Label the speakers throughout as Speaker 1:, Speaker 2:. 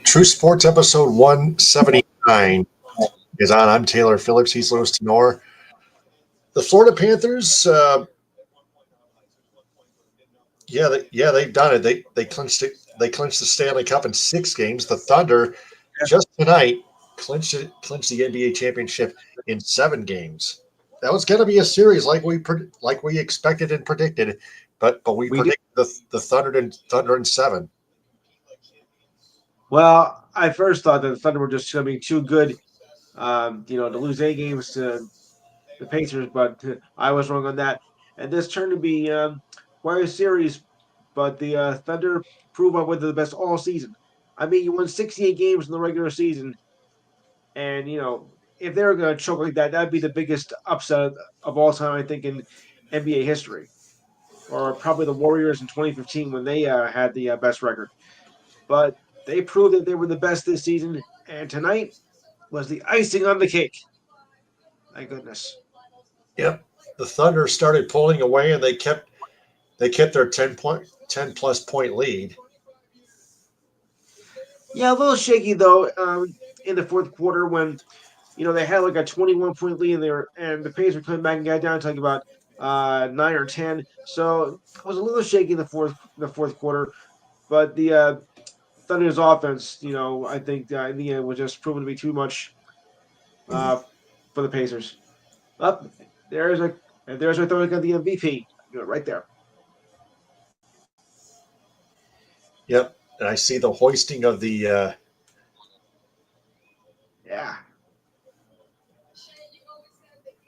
Speaker 1: True Sports episode 179 is on. I'm Taylor Phillips. He's Louis Tenor. The Florida Panthers, they've done it. They clinched it. They clinched the Stanley Cup in 6 games. The Thunder just tonight clinched the NBA championship in 7 games. That was going to be a series like we expected and predicted, but we predicted the Thunder in 7.
Speaker 2: Well, I first thought that the Thunder were just going to be too good, to lose 8 games to the Pacers, but I was wrong on that. And this turned to be quite a series, but the Thunder proved up with the best all season. I mean, you won 68 games in the regular season, and if they were going to choke like that, that'd be the biggest upset of all time, I think, in NBA history, or probably the Warriors in 2015 when they had the best record. But they proved that they were the best this season, and tonight was the icing on the cake. My goodness.
Speaker 1: Yep, the Thunder started pulling away, and they kept their 10 plus point lead.
Speaker 2: Yeah, a little shaky though in the fourth quarter when they had like a 21-point lead in there, and the Pacers were coming back and got down to like about 9 or 10. So it was a little shaky in the fourth quarter, but the Thunder's offense, I think in the end was just proven to be too much for the Pacers. Up there's our throwing at the MVP. Right there.
Speaker 1: Yep, and I see the hoisting of the.
Speaker 2: Yeah.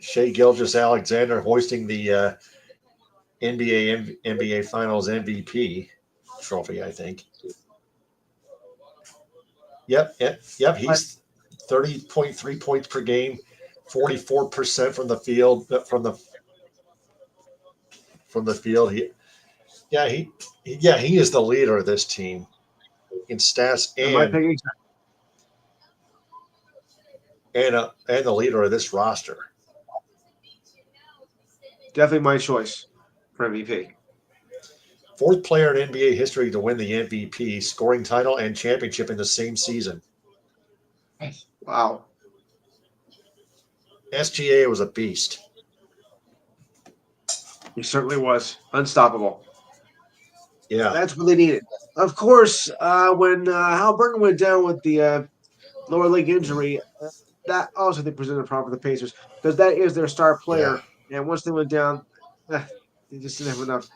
Speaker 1: Shai Gilgeous-Alexander hoisting the NBA Finals MVP trophy, I think. Yep. He's 30.3 points per game, 44% from the field. From the field, he is the leader of this team in stats and the leader of this roster.
Speaker 2: Definitely my choice for MVP.
Speaker 1: 4th player in NBA history to win the MVP, scoring title, and championship in the same season.
Speaker 2: Wow.
Speaker 1: SGA was a beast.
Speaker 2: He certainly was. Unstoppable.
Speaker 1: Yeah.
Speaker 2: That's what they needed. Of course, when Halliburton went down with the lower leg injury, that also they presented a problem for the Pacers because that is their star player. Yeah. And once they went down, they just didn't have enough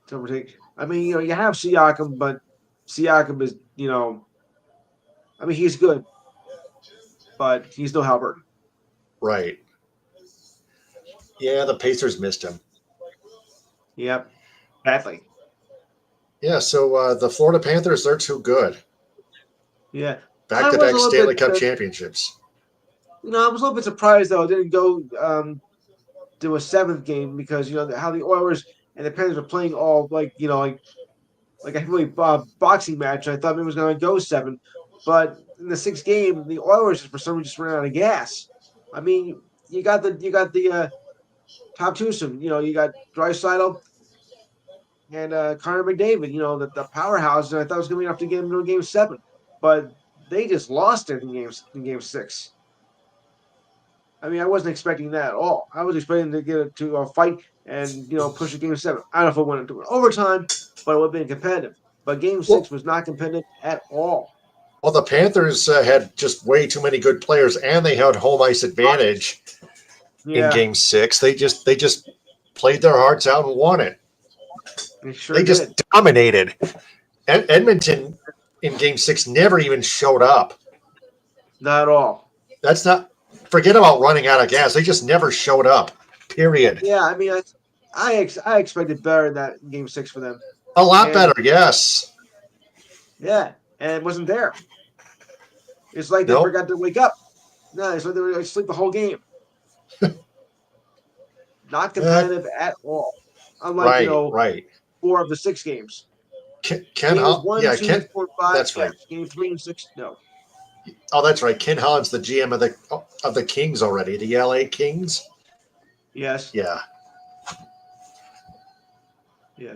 Speaker 2: to overtake. I mean, you have Siakam, but Siakam is, he's good, but he's no Halliburton.
Speaker 1: Right. Yeah, the Pacers missed him.
Speaker 2: Yep, badly.
Speaker 1: Yeah, so the Florida Panthers, they're too good.
Speaker 2: Yeah.
Speaker 1: Back-to-back Stanley Cup championships.
Speaker 2: I was a little bit surprised, though. It didn't go to a 7th game because, how the Oilers and the Panthers were playing all, like a really boxing match. I thought maybe it was going to go 7. But in the 6th game, the Oilers, for some reason, just ran out of gas. I mean, you got the top twosome. You got Draisaitl and Connor McDavid, the powerhouse, and I thought it was going to be enough to get them to Game 7. But they just lost it in Game 6. I mean, I wasn't expecting that at all. I was expecting to get it to a fight and, push it Game 7. I don't know if it went into an overtime, but it would have been competitive. But Game 6 was not competitive at all.
Speaker 1: Well, the Panthers had just way too many good players, and they had home ice advantage in Game 6. They just played their hearts out and won it. They just dominated. Edmonton in Game 6 never even showed up.
Speaker 2: Not at all.
Speaker 1: That's not. Forget about running out of gas. They just never showed up. Period.
Speaker 2: Yeah, I mean, I expected better in that Game 6 for them.
Speaker 1: A lot better, yes.
Speaker 2: Yeah, and it wasn't there. It's like they forgot to wake up. No, it's like they were asleep the whole game. Not competitive at all. Unlike 4 of the 6 games.
Speaker 1: Ken 4, 5. That's right.
Speaker 2: Game 3 and 6, no.
Speaker 1: Oh, that's right. Ken Holland's the GM of the Kings already. The LA Kings.
Speaker 2: Yes.
Speaker 1: Yeah.
Speaker 2: Yeah.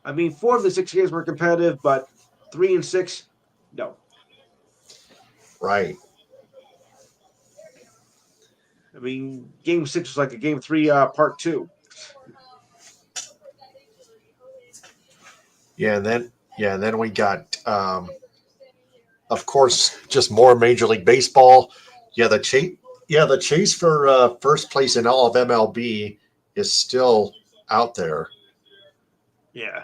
Speaker 2: I mean, 4 of the 6 games were competitive, but 3 and 6, no.
Speaker 1: Right.
Speaker 2: I mean, Game 6 was like a Game 3, Part 2.
Speaker 1: And then we got, of course, just more Major League Baseball. Yeah, the chase for first place in all of MLB is still out there.
Speaker 2: Yeah.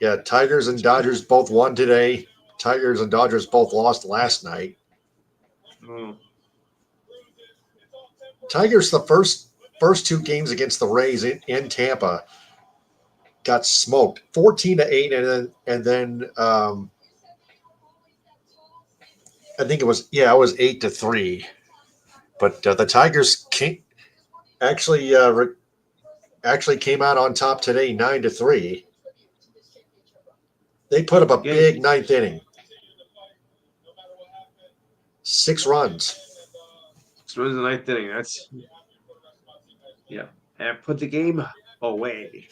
Speaker 1: Yeah, Tigers and Dodgers both won today. Tigers and Dodgers both lost last night.
Speaker 2: Mm.
Speaker 1: Tigers the first 2 games against the Rays in Tampa got smoked 14-8, and then I think it was 8-3. But the Tigers actually actually came out on top today 9-3. They put up a
Speaker 2: Game.
Speaker 1: big ninth inning, 6 runs.
Speaker 2: So it was the 9th inning. That's, yeah. And put the game away.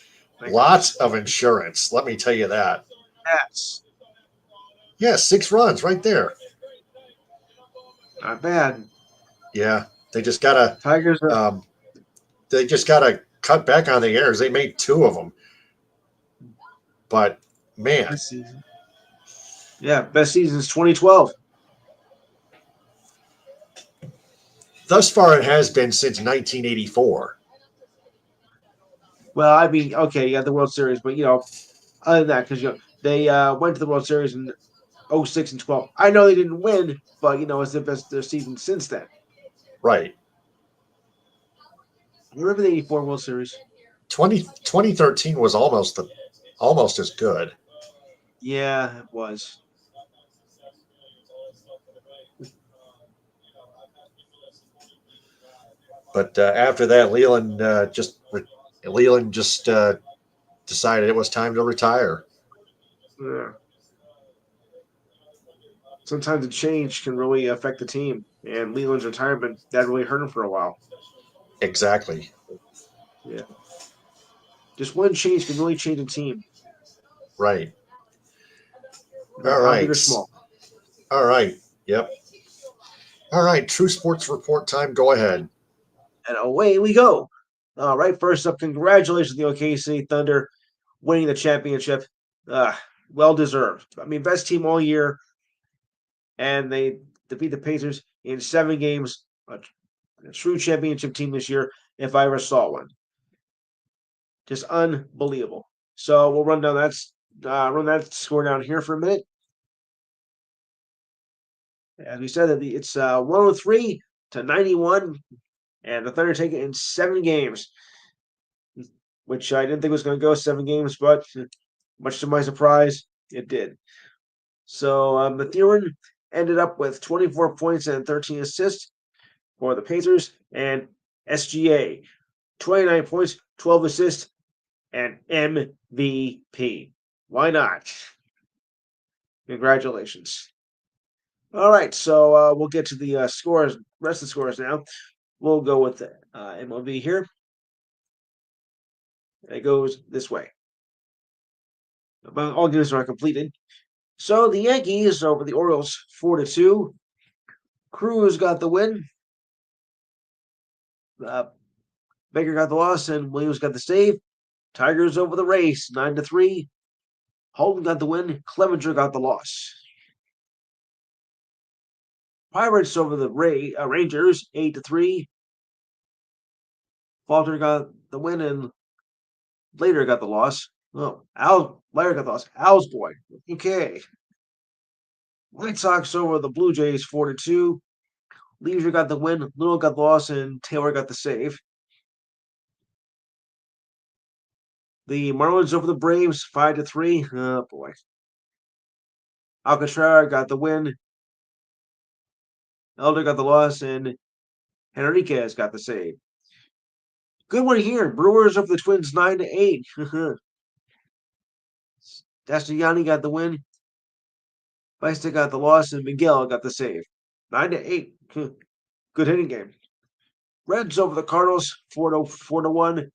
Speaker 1: Lots of insurance, let me tell you that.
Speaker 2: Yes.
Speaker 1: Yeah, 6 runs right there.
Speaker 2: Not bad.
Speaker 1: Yeah, they just gotta
Speaker 2: Tigers are
Speaker 1: um, they just gotta cut back on the errors. They made 2 of them, but man,
Speaker 2: best season. Yeah, best season is 2012.
Speaker 1: thus far it has been since 1984.
Speaker 2: Well, I mean, okay, yeah, the World Series, but other than that, because they went to the World Series in 06 and 12. I know they didn't win, but it's the best their season since then.
Speaker 1: Right.
Speaker 2: Remember the '84 World Series?
Speaker 1: 2013 was almost as good.
Speaker 2: Yeah, it was.
Speaker 1: But after that, Leland just decided it was time to retire.
Speaker 2: Yeah. Sometimes a change can really affect the team, and Leland's retirement that really hurt him for a while.
Speaker 1: Exactly.
Speaker 2: Yeah, just one change can really change a team,
Speaker 1: Right.
Speaker 2: no
Speaker 1: All
Speaker 2: matter how big
Speaker 1: right.
Speaker 2: or small.
Speaker 1: All right. Yep. All right. True Sports Report time. Go ahead.
Speaker 2: And away we go. All right, first up, congratulations to the OKC Thunder winning the championship. Uh, well deserved. I mean, best team all year, and they defeat the Pacers in 7 games. A true championship team this year, if I ever saw one. Just unbelievable. So we'll run that score down here for a minute. As we said, it's 103 to 91, and the Thunder take it in 7 games, which I didn't think was going to go 7 games, but much to my surprise, it did. So Mathurin ended up with 24 points and 13 assists for the Pacers, and SGA 29 points, 12 assists, and MVP. Why not? Congratulations. All right, so we'll get to the rest of the scores now. We'll go with the MLB here. It goes this way. All games are completed. So the Yankees over the Orioles 4-2. Cruz got the win. Uh, Baker got the loss, and Williams got the save. Tigers over the Rays 9-3. Holden got the win. Clevenger got the loss. Pirates over the Rangers 8-3. Falter got the win, and later got the loss. Oh, Later got the loss. Al's boy. Okay. White Sox over the Blue Jays 4-2. Leisure got the win. Little got the loss, and Taylor got the save. The Marlins over the Braves 5-3. Oh boy. Alcantara got the win. Elder got the loss, and Henriquez got the save. Good one here. Brewers over the Twins 9-8. Castellani got the win. Baista got the loss, and Miguel got the save. 9-8. Good hitting game. Reds over the Cardinals 4-1.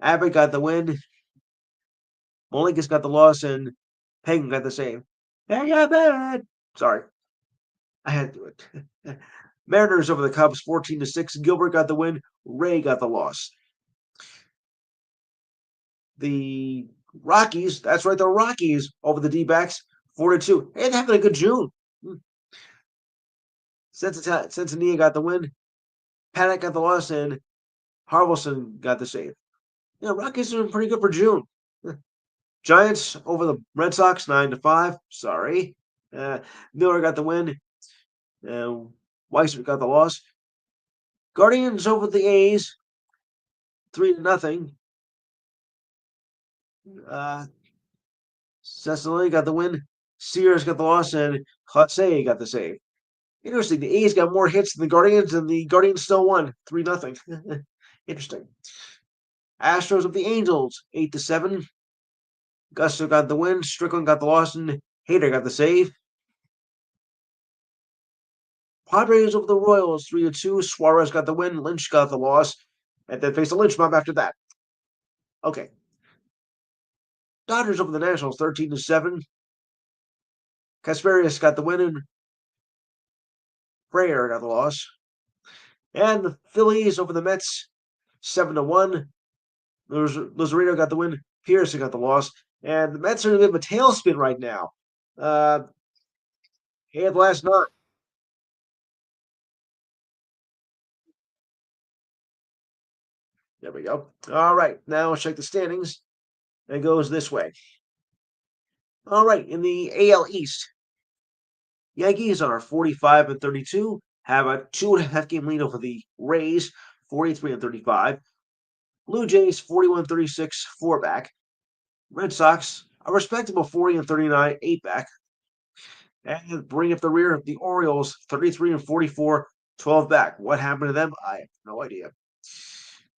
Speaker 2: Abbott got the win. Malenka's got the loss, and Pagan got the save. Hey, yeah, man. Sorry, I had to do it. Mariners over the Cubs, 14-6. Gilbert got the win. Ray got the loss. The Rockies, that's right, the Rockies over the D-backs, 4-2. And having a good June. Cincinnati got the win. Paddock got the loss, and Harvelson got the save. Yeah, Rockies are doing pretty good for June. Giants over the Red Sox, 9-5. Sorry. Miller got the win. Weiser got the loss. Guardians over the A's, 3-0. Cincinnati got the win. Sears got the loss, and Hotse got the save. Interesting. The A's got more hits than the Guardians, and the Guardians still won 3-0. Interesting. Astros of the Angels, 8-7. Gusto got the win. Strickland got the loss, and Hader got the save. Padres over the Royals, 3-2. Suarez got the win. Lynch got the loss, and then faced a Lynch mob after that. Okay. Dodgers over the Nationals, 13-7. Casparius got the win, and Prayer got the loss. And the Phillies over the Mets, 7-1. Luzarino got the win. Pearson got the loss. And the Mets are in a bit of a tailspin right now. And last night. There we go. All right. Now let's check the standings. It goes this way. All right. In the AL East, Yankees are 45-32, have a 2.5 game lead over the Rays, 43-35. Blue Jays, 41-36, 4 back. Red Sox, a respectable 40-39, 8 back. And bring up the rear, the Orioles, 33-44, 12 back. What happened to them? I have no idea.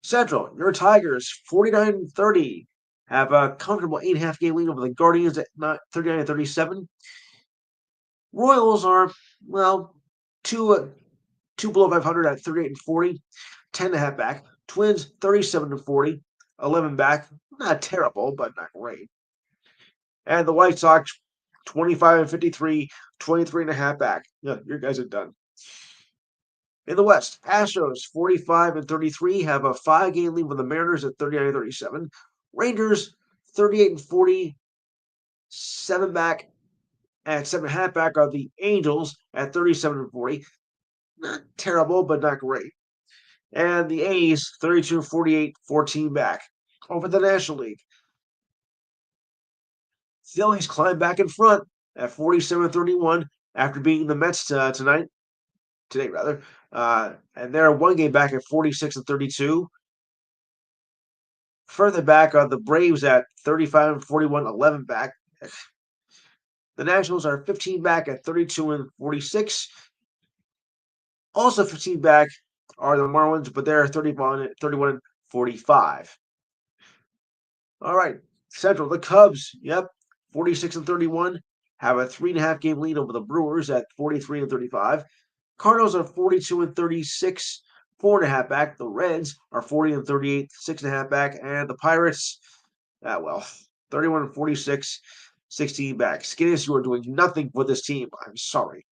Speaker 2: Central, your Tigers, 49-30, have a comfortable 8.5 game lead over the Guardians at 39-37. Royals are, well, two below 500 at 38-40, 10.5 back. Twins, 37-40, 11 back. Not terrible, but not great. And the White Sox, 25-53, 23.5 back. Yeah, your guys are done. In the West, Astros, 45-33, have a 5 game lead with the Mariners at 39-37. Rangers, 38-40, 7 back. At 7.5 back are the Angels at 37-40. Not terrible, but not great. And the A's, 32-48, 14 back. Over the National League. Phillies climb back in front at 47-31 after beating the Mets today. And they're 1 game back at 46-32. Further back are the Braves at 35-41, 11 back. The Nationals are 15 back at 32-46. Also 15 back are the Marlins, but they're 31-45. All right, Central, the Cubs, 46-31, have a 3.5 game lead over the Brewers at 43-35. Cardinals are 42-36, 4.5 back. The Reds are 40-38, 6.5 back, and the Pirates, 31-46, 16 back. Skinnies, you are doing nothing for this team. I'm sorry.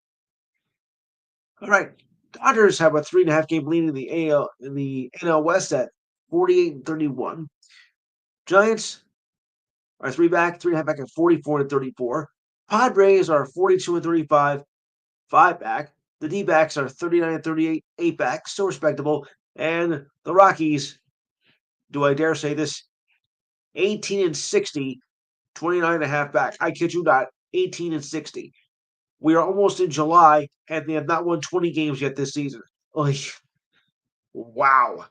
Speaker 2: All right. Dodgers have a 3.5 game lead in the NL West at 48-31. Giants are 3.5 back at 44-34. Padres are 42-35, 5 back. The D-backs are 39-38, 8 back, still respectable. And the Rockies, do I dare say this, 18-60, 29.5 back. I kid you not, 18-60. We are almost in July, and they have not won 20 games yet this season. Wow.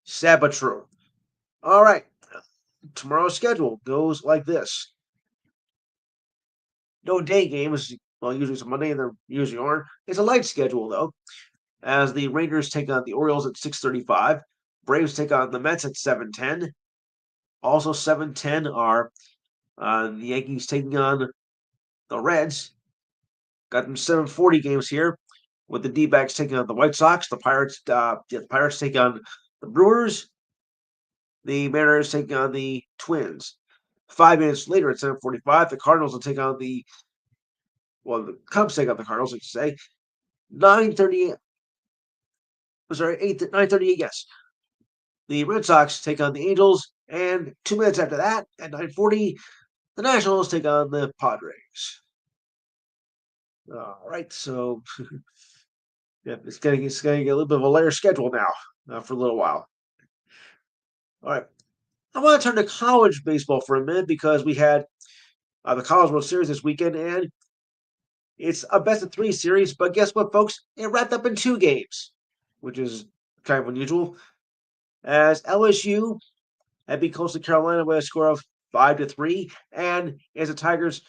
Speaker 2: Sad but true. All right. Tomorrow's schedule goes like this. No day games. Well, usually it's Monday, and there usually aren't. It's a light schedule, though, as the Rangers take on the Orioles at 6:35. Braves take on the Mets at 7:10. Also 7:10 are the Yankees taking on the Reds. Got them 7:40 games here, with the D-backs taking on the White Sox. The Pirates take on the Brewers. The Mariners take on the Twins. 5 minutes later at 7:45, the Cardinals will take on the Cubs take on the Cardinals, I should say. 9:30. Sorry, 9:38. Yes, the Red Sox take on the Angels, and 2 minutes after that, at 9:40, the Nationals take on the Padres. All right, so yeah, it's gonna get a little bit of a layer schedule now for a little while. All right, I want to turn to college baseball for a minute because we had the College World Series this weekend, and it's a best of three series. But guess what, folks? It wrapped up in 2 games, which is kind of unusual. As LSU had beat Coastal Carolina by a score of 5-3, and as the Tigers'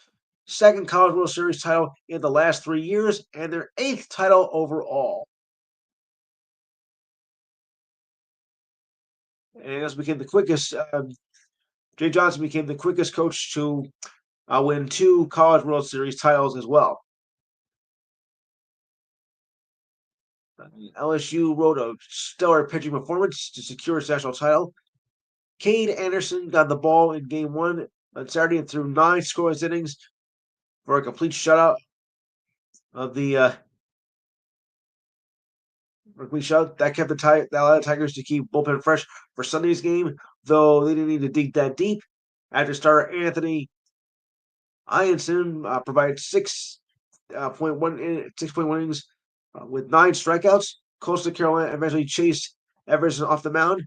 Speaker 2: second College World Series title in the last 3 years, and their 8th title overall. And this became the quickest. Jay Johnson became the quickest coach to win 2 College World Series titles as well. LSU wrote a stellar pitching performance to secure its national title. Cade Anderson got the ball in Game 1 on Saturday and threw 9 scoreless innings for a complete shutout of the that kept that allowed the Tigers to keep bullpen fresh for Sunday's game, though they didn't need to dig that deep. After starter Anthony Ianson provided 6.1 innings with 9 strikeouts. Coastal Carolina eventually chased Everson off the mound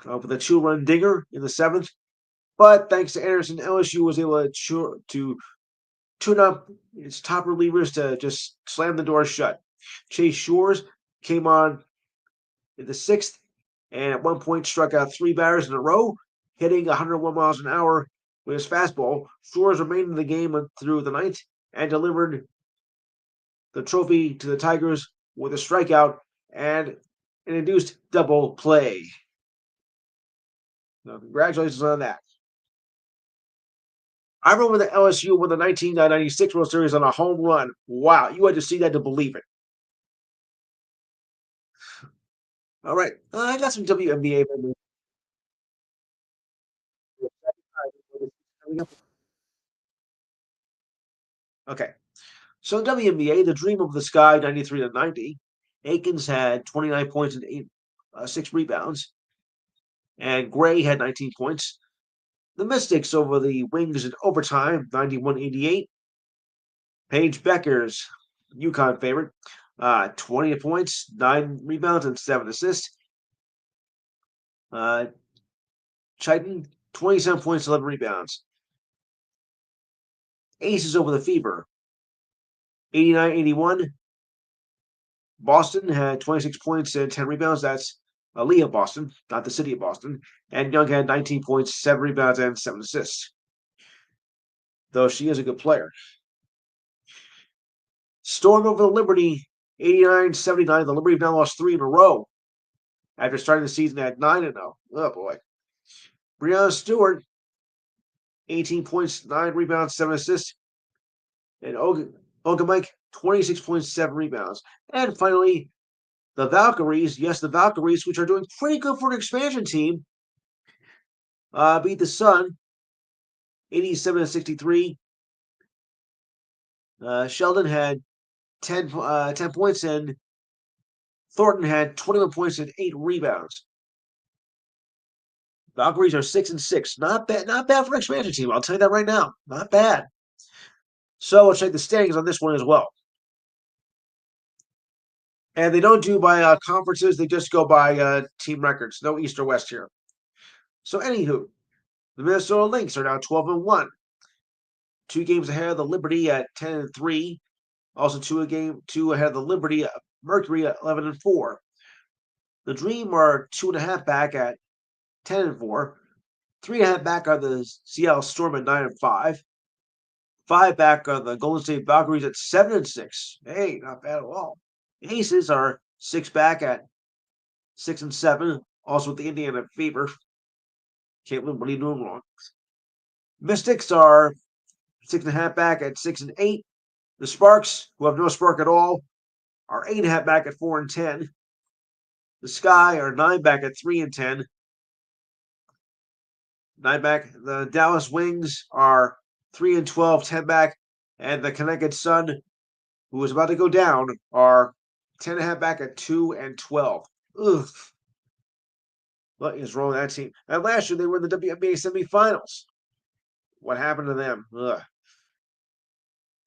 Speaker 2: with a 2-run dinger in the 7th. But thanks to Anderson, LSU was able to tune up its top relievers to just slam the door shut. Chase Shores came on in the 6th and at one point struck out 3 batters in a row, hitting 101 miles an hour with his fastball. Shores remained in the game through the 9th and delivered the trophy to the Tigers with a strikeout and an induced double play. So congratulations on that. I remember the LSU won the 1996 World Series on a home run. Wow, you had to see that to believe it. All right, I got some WNBA. Okay, so WNBA, the Dream of the Sky, 93-90. Aikens had 29 points and 6 rebounds, and Gray had 19 points. The Mystics over the Wings in overtime, 91-88. Paige Becker's UConn favorite, 20 points, 9 rebounds, and 7 assists. Chiton, 27 points, 11 rebounds. Aces over the Fever, 89-81. Boston had 26 points and 10 rebounds. That's Aaliyah Boston, not the city of Boston. And Young had 19 points, 7 rebounds, and 7 assists. Though she is a good player. Storm over the Liberty, 89-79. The Liberty have now lost 3 in a row after starting the season at 9-0. Oh, boy. Breanna Stewart, 18 points, 9 rebounds, 7 assists. And Olga Mike, 26 points, 7 rebounds. And finally, the Valkyries, yes, the Valkyries, which are doing pretty good for an expansion team, beat the Sun, 87-63. Sheldon had 10 points, and Thornton had 21 points and 8 rebounds. Valkyries are 6-6. Not bad for an expansion team. I'll tell you that right now. Not bad. So let's check the standings on this one as well. And they don't do by conferences. They just go by team records. No East or West here. So anywho, the Minnesota Lynx are now 12-1. 2 games ahead of the Liberty at 10-3. Also 2 ahead of the Liberty Mercury at 11-4. The Dream are 2.5 back at 10-4. 3.5 back are the Seattle Storm at 9-5. 5 back are the Golden State Valkyries at 7-6. Hey, not bad at all. Aces are 6 back at 6-7. Also with the Indiana Fever. Caitlin, what are you doing wrong? Mystics are 6.5 back at 6-8. The Sparks, who have no spark at all, are 8.5 back at 4-10. The Sky are 9 back at 3-10. 9 back. The Dallas Wings are 3-12, 10 back, and the Connecticut Sun, who is about to go down, are 10.5 back at 2-12. Ugh. What is wrong with that team? And last year they were in the WNBA semifinals. What happened to them? Ugh.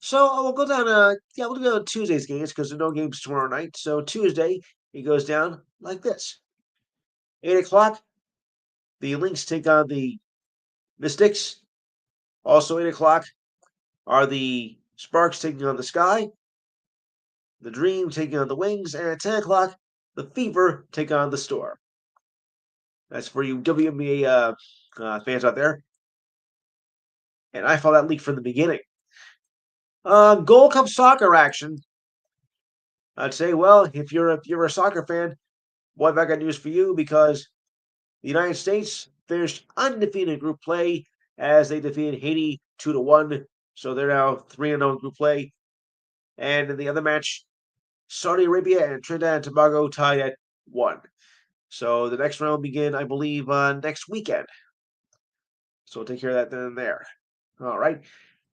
Speaker 2: So we'll go down. We'll go to Tuesday's games because there are no games tomorrow night. So Tuesday it goes down like this: 8 o'clock, the Lynx take on the Mystics. Also 8 o'clock are the Sparks taking on the Sky, the Dream taking on the Wings, and at 10 o'clock, the Fever take on the Storm. That's for you WNBA fans out there. And I follow that league from the beginning. Gold Cup soccer action. I'd say, well, if you're a soccer fan, what have I got news for you? Because the United States finished undefeated in group play as they defeated Haiti 2-1. So they're now 3-0 in group play. And in the other match, Saudi Arabia and Trinidad and Tobago tied at 1. So the next round will begin, I believe, next weekend. So we'll take care of that then and there. All right.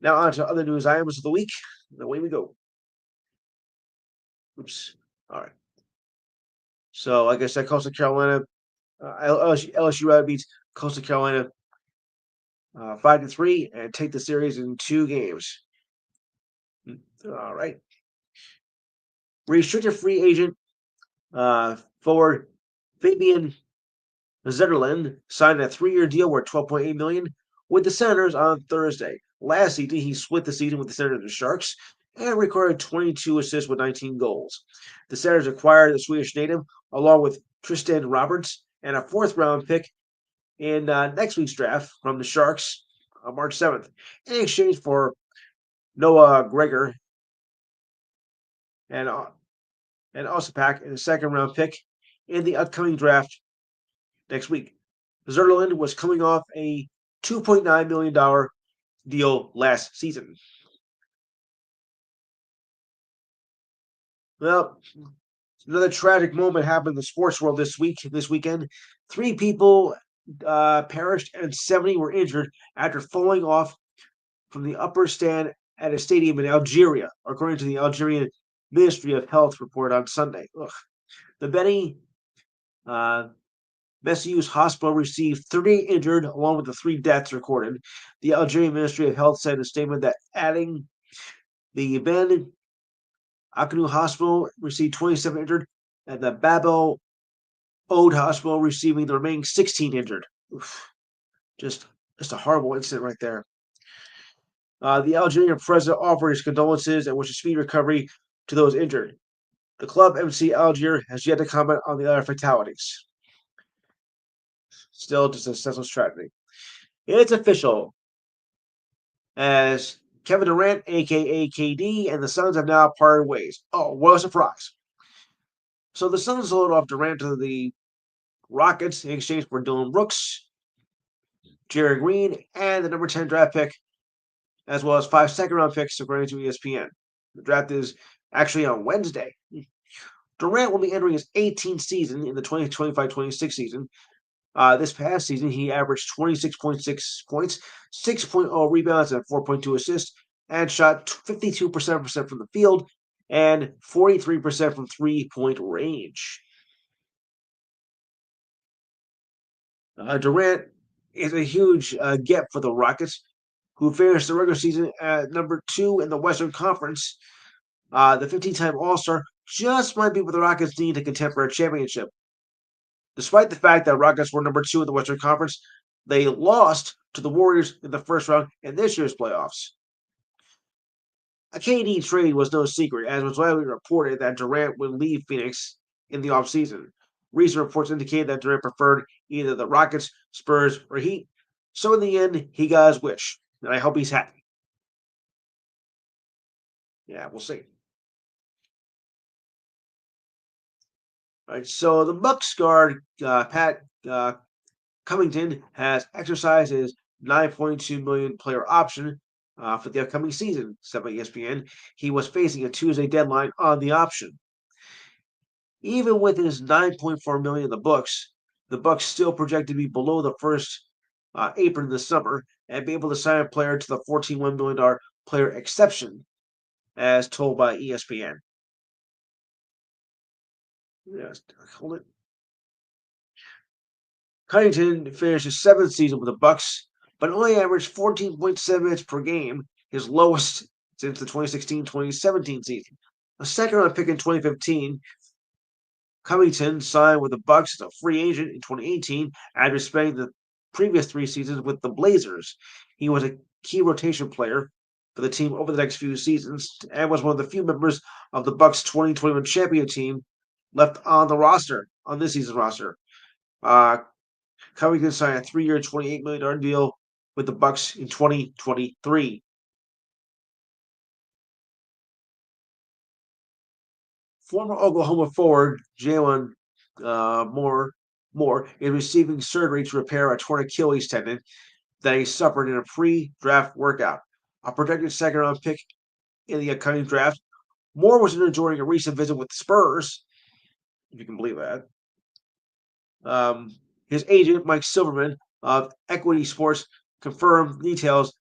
Speaker 2: Now on to other news items of the week. Away we go. Oops. All right. So, like I said, Coastal Carolina, LSU beats Coastal Carolina 5-3 and take the series in 2 games. All right. Restricted free agent forward Fabian Zetterlund signed a 3-year deal worth $12.8 million with the Senators on Thursday. Last season, he split the season with the Senators and Sharks and recorded 22 assists with 19 goals. The Senators acquired the Swedish native along with Tristan Roberts and a 4th-round pick in next week's draft from the Sharks on March 7th in exchange for Noah Gregor and Ossipak in the 2nd-round pick in the upcoming draft next week. Zetterlund was coming off a $2.9 million deal last season. Well, another tragic moment happened in the sports world this weekend. 3 people perished and 70 were injured after falling off from the upper stand at a stadium in Algeria, according to the Algerian Ministry of Health report on Sunday. Ugh. The Beni Messius Hospital received 30 injured, along with the 3 deaths recorded. The Algerian Ministry of Health said in a statement that adding the Ben Aknou Hospital received 27 injured, and the Babel Ode Hospital receiving the remaining 16 injured. Oof. Just a horrible incident right there. The Algerian president offered his condolences and wished a speedy recovery to those injured. The club MC Algier has yet to comment on the other fatalities. Still just a senseless tragedy. It's official, as Kevin Durant, aka KD, and the Suns have now parted ways. Oh, what a surprise. So the Suns sold off Durant to the Rockets in exchange for Dylan Brooks, Jerry Green, and the number 10 draft pick, as well as 5 second-round picks, according to ESPN. The draft is actually on Wednesday. Durant will be entering his 18th season in the 2025-26 season. This past season, he averaged 26.6 points, 6.0 rebounds, and 4.2 assists, and shot 52% from the field and 43% from three-point range. Durant is a huge get for the Rockets, who finished the regular season at number 2 in the Western Conference. The 15-time All-Star just might be what the Rockets need to contend for a championship. Despite the fact that Rockets were number 2 in the Western Conference, they lost to the Warriors in the first round in this year's playoffs. A KD trade was no secret, as was widely reported that Durant would leave Phoenix in the offseason. Recent reports indicate that Durant preferred either the Rockets, Spurs, or Heat. So in the end, he got his wish, and I hope he's happy. Yeah, we'll see. All right, so the Bucks guard Pat Covington has exercised his $9.2 million player option for the upcoming season, said by ESPN. He was facing a Tuesday deadline on the option. Even with his $9.4 million in the Bucks still project to be below the first apron this summer and be able to sign a player to the $14 million player exception, as told by ESPN. Yes, hold it. Cunnington finished his seventh season with the Bucks, but only averaged 14.7 minutes per game, his lowest since the 2016-2017 season. A second-round pick in 2015, Covington signed with the Bucks as a free agent in 2018 after spending the previous 3 seasons with the Blazers. He was a key rotation player for the team over the next few seasons and was one of the few members of the Bucks 2021 champion team left on the roster, on this season's roster. Uh, Covington signed a 3-year, $28 million deal with the Bucks in 2023. Former Oklahoma forward Jalen Moore is receiving surgery to repair a torn Achilles tendon that he suffered in a pre-draft workout. A projected second-round pick in the upcoming draft, Moore was injured during a recent visit with the Spurs, if you can believe that. His agent, Mike Silverman of Equity Sports, confirmed details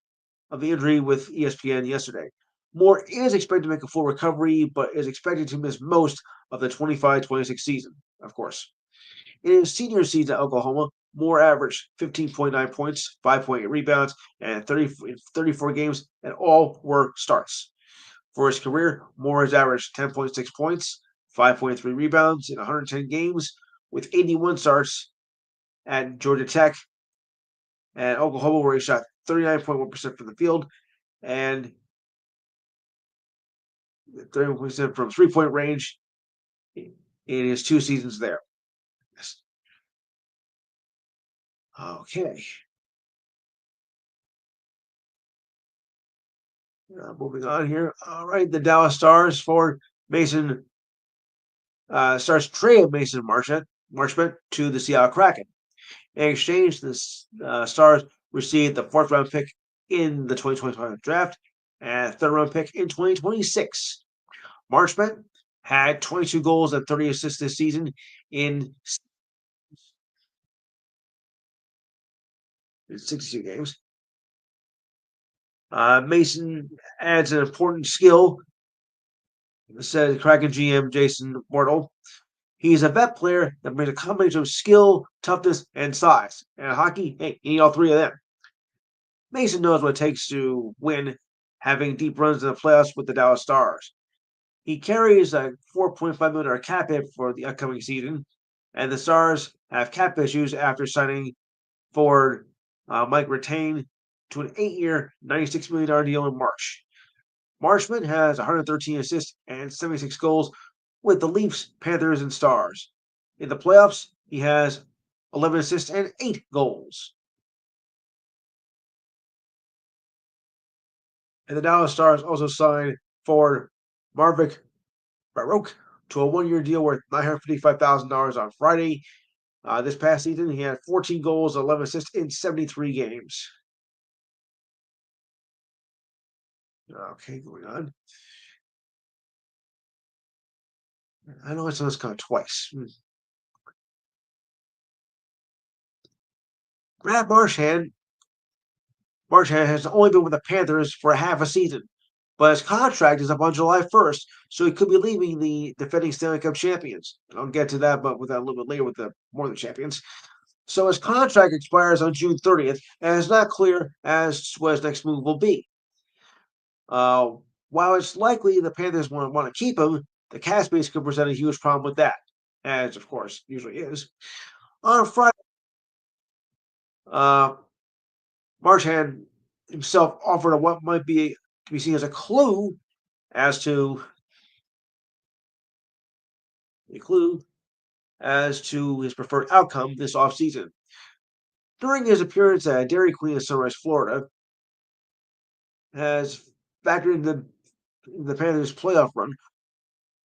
Speaker 2: of the injury with ESPN yesterday. Moore is expected to make a full recovery, but is expected to miss most of the 25-26 season, of course. In his senior season at Oklahoma, Moore averaged 15.9 points, 5.8 rebounds, and 34 games, and all were starts. For his career, Moore has averaged 10.6 points, 5.3 rebounds in 110 games, with 81 starts at Georgia Tech and Oklahoma, where he shot 39.1% from the field and 31% from 3-point range in his 2 seasons there. Okay. Moving on here. All right, the Dallas Stars for Mason Stars trade Mason Marchment to the Seattle Kraken. In exchange, the Stars received the 4th-round pick in the 2025 draft and 3rd-round pick in 2026. Marchment had 22 goals and 30 assists this season in 62 games. Mason adds an important skill, said Kraken GM Jason Mortal. He's a vet player that brings a combination of skill, toughness, and size. And hockey, hey, you need all 3 of them. Mason knows what it takes to win, having deep runs in the playoffs with the Dallas Stars. He carries a $4.5 million cap hit for the upcoming season, and the Stars have cap issues after signing forward Mike Retain to an 8-year, $96 million deal in March. Marchment has 113 assists and 76 goals with the Leafs, Panthers, and Stars. In the playoffs, he has 11 assists and 8 goals. And the Dallas Stars also signed forward Marvik Baroque to a 1-year deal worth $955,000 on Friday. This past season, he had 14 goals, 11 assists in 73 games. Okay, going on. I know it's on this kind of twice. Brad Marchand has only been with the Panthers for half a season, but his contract is up on July 1st, so he could be leaving the defending Stanley Cup champions. I'll get to that, but with that a little bit later with the more than champions. So his contract expires on June 30th, and it's not clear as to what his next move will be. While it's likely the Panthers want to keep him, the cap space could present a huge problem with that, as of course usually is. On Friday, Marchand himself offered what might be to be seen as a clue as to his preferred outcome this offseason. During his appearance at Dairy Queen in Sunrise, Florida, has factored into the Panthers' playoff run.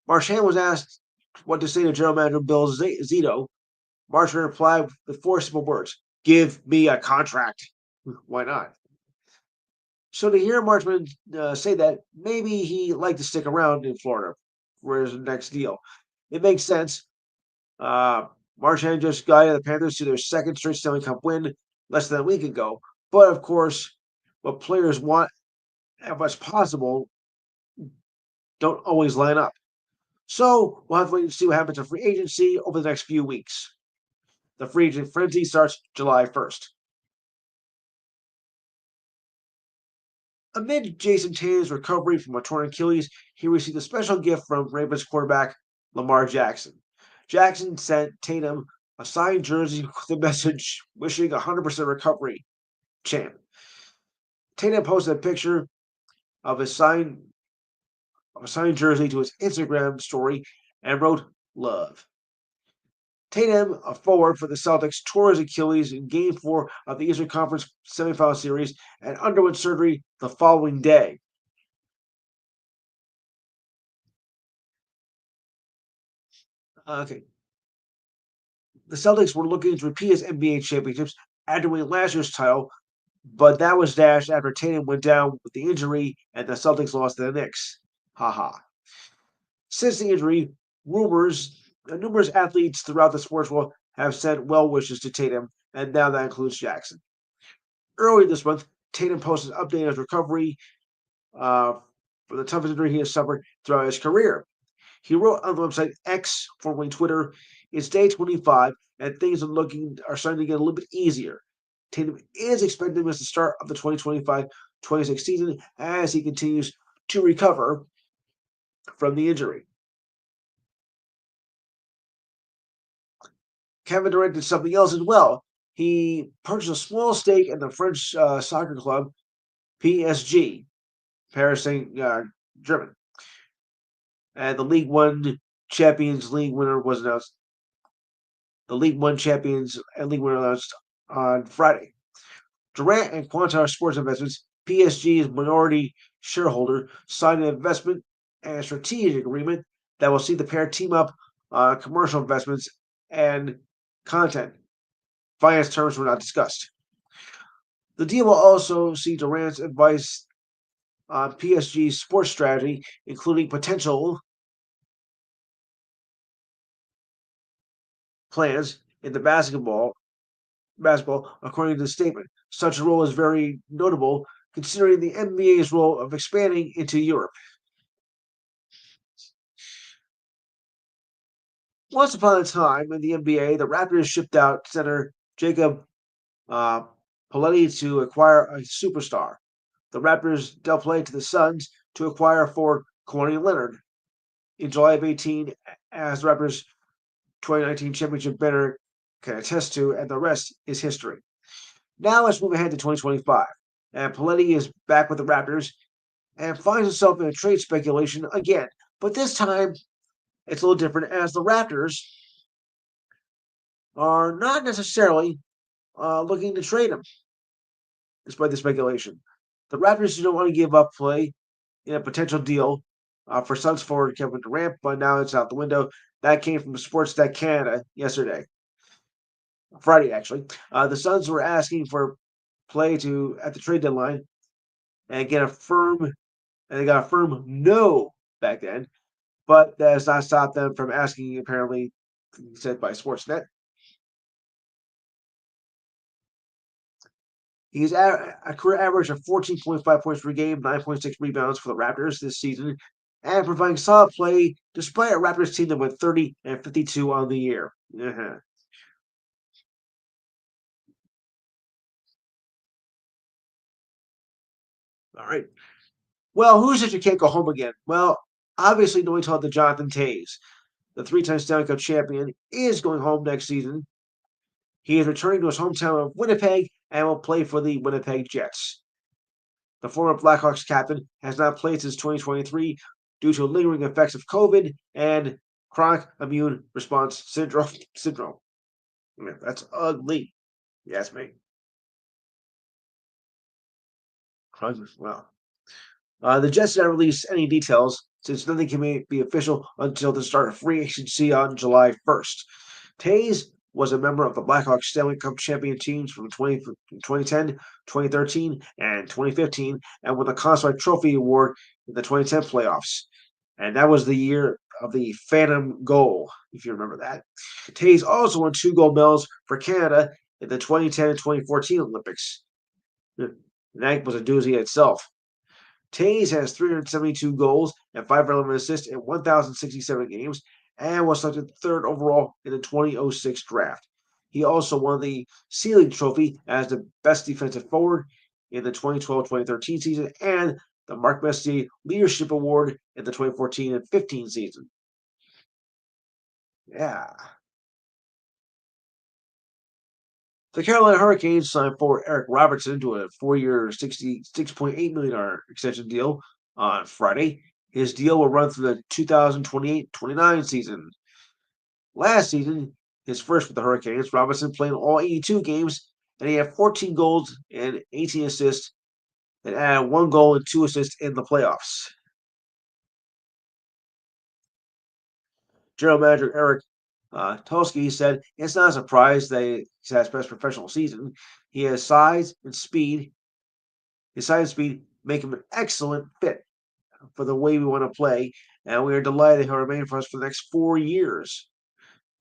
Speaker 2: Marchand was asked what to say to General Manager Bill Zito. Marchand replied with 4 simple words: "Give me a contract." Why not? So to hear Marchand say that, maybe he'd like to stick around in Florida for his next deal. It makes sense. Marchand just guided the Panthers to their 2nd straight Stanley Cup win less than a week ago. But of course, what players want as much possible don't always line up. So we'll have to wait and see what happens to free agency over the next few weeks. The free agent frenzy starts July 1st. Amid Jason Tatum's recovery from a torn Achilles, he received a special gift from Ravens quarterback Lamar Jackson. Jackson sent Tatum a signed jersey with the message wishing 100% recovery, champ. Tatum posted a picture of a signed jersey to his Instagram story and wrote love. Tatum, a forward for the Celtics, tore his Achilles in Game 4 of the Eastern Conference semifinal series and underwent surgery the following day. Okay. The Celtics were looking to repeat his NBA championships after winning last year's title, but that was dashed after Tatum went down with the injury and the Celtics lost to the Knicks. Haha. Since the injury, numerous athletes throughout the sports world have sent well wishes to Tatum, and now that includes Jackson. Earlier this month, Tatum posted an update on his recovery uh, for the toughest injury he has suffered throughout his career. He wrote on the website X, formerly Twitter, "It's day 25, and things are starting to get a little bit easier. Tatum is expected to miss the start of the 2025-26 season as he continues to recover from the injury." Kevin Durant did something else as well. He purchased a small stake in the French soccer club PSG, Paris Saint Germain, and the League One Champions League winner was announced. The League One champions and league winner announced on Friday. Durant and Quantar Sports Investments, PSG's minority shareholder, signed an investment and strategic agreement that will see the pair team up on commercial investments and content. Finance terms were not discussed. The deal will also see Durant's advice on PSG's sports strategy, including potential plans in the basketball, according to the statement. Such a role is very notable considering the NBA's role of expanding into Europe. Once upon a time in the NBA, the Raptors shipped out center Jacob uh, Paletti to acquire a superstar. The Raptors dealt play to the Suns to acquire forward Kawhi Leonard in July of 18, as the Raptors' 2019 championship banner can attest to, and the rest is history. Now let's move ahead to 2025. And Paletti is back with the Raptors and finds himself in a trade speculation again. But this time, it's a little different as the Raptors are not necessarily looking to trade him, despite the speculation. The Raptors don't want to give up play in a potential deal for Suns forward Kevin Durant, but now it's out the window. That came from Sportsnet Canada yesterday, Friday actually. The Suns were asking for play to at the trade deadline and get a firm, and they got a firm no back then. But that has not stopped them from asking. Apparently, said by Sportsnet. He's at a career average of 14.5 points per game, 9.6 rebounds for the Raptors this season, and providing solid play despite a Raptors team that went 30 and 52 on the year. Uh-huh. All right. Well, who's it you can't go home again? Well, obviously, no one told the Jonathan Tays. The three-time Stanley Cup champion is going home next season. He is returning to his hometown of Winnipeg and will play for the Winnipeg Jets. The former Blackhawks captain has not played since 2023 due to lingering effects of COVID and chronic immune response syndrome. Yeah, that's ugly. Yes, me. Well, the Jets did not release any details since nothing can be official until the start of free agency on July 1st. Tays was a member of the Blackhawks Stanley Cup champion teams from 2010, 2013, and 2015, and won the Conn Smythe Trophy Award in the 2010 playoffs. And that was the year of the Phantom Goal, if you remember that. Tays also won 2 gold medals for Canada in the 2010 and 2014 Olympics. That was a doozy in itself. Tays has 372 goals and 511 assists in 1,067 games and was selected third overall in the 2006 draft. He also won the Sealing Trophy as the best defensive forward in the 2012-2013 season and the Mark Messier Leadership Award in the 2014 and 15 season. Yeah. The Carolina Hurricanes signed forward Eric Robertson to a 4-year, $66.8 million extension deal on Friday. His deal will run through the 2028-29 season. Last season, his first with the Hurricanes, Robinson played all 82 games, and he had 14 goals and 18 assists, and added 1 goal and 2 assists in the playoffs. General manager Eric Tulsky said, "It's not a surprise that he's had his best professional season. He has size and speed. His size and speed make him an excellent fit for the way we want to play, and we are delighted he'll remain for us for the next 4 years."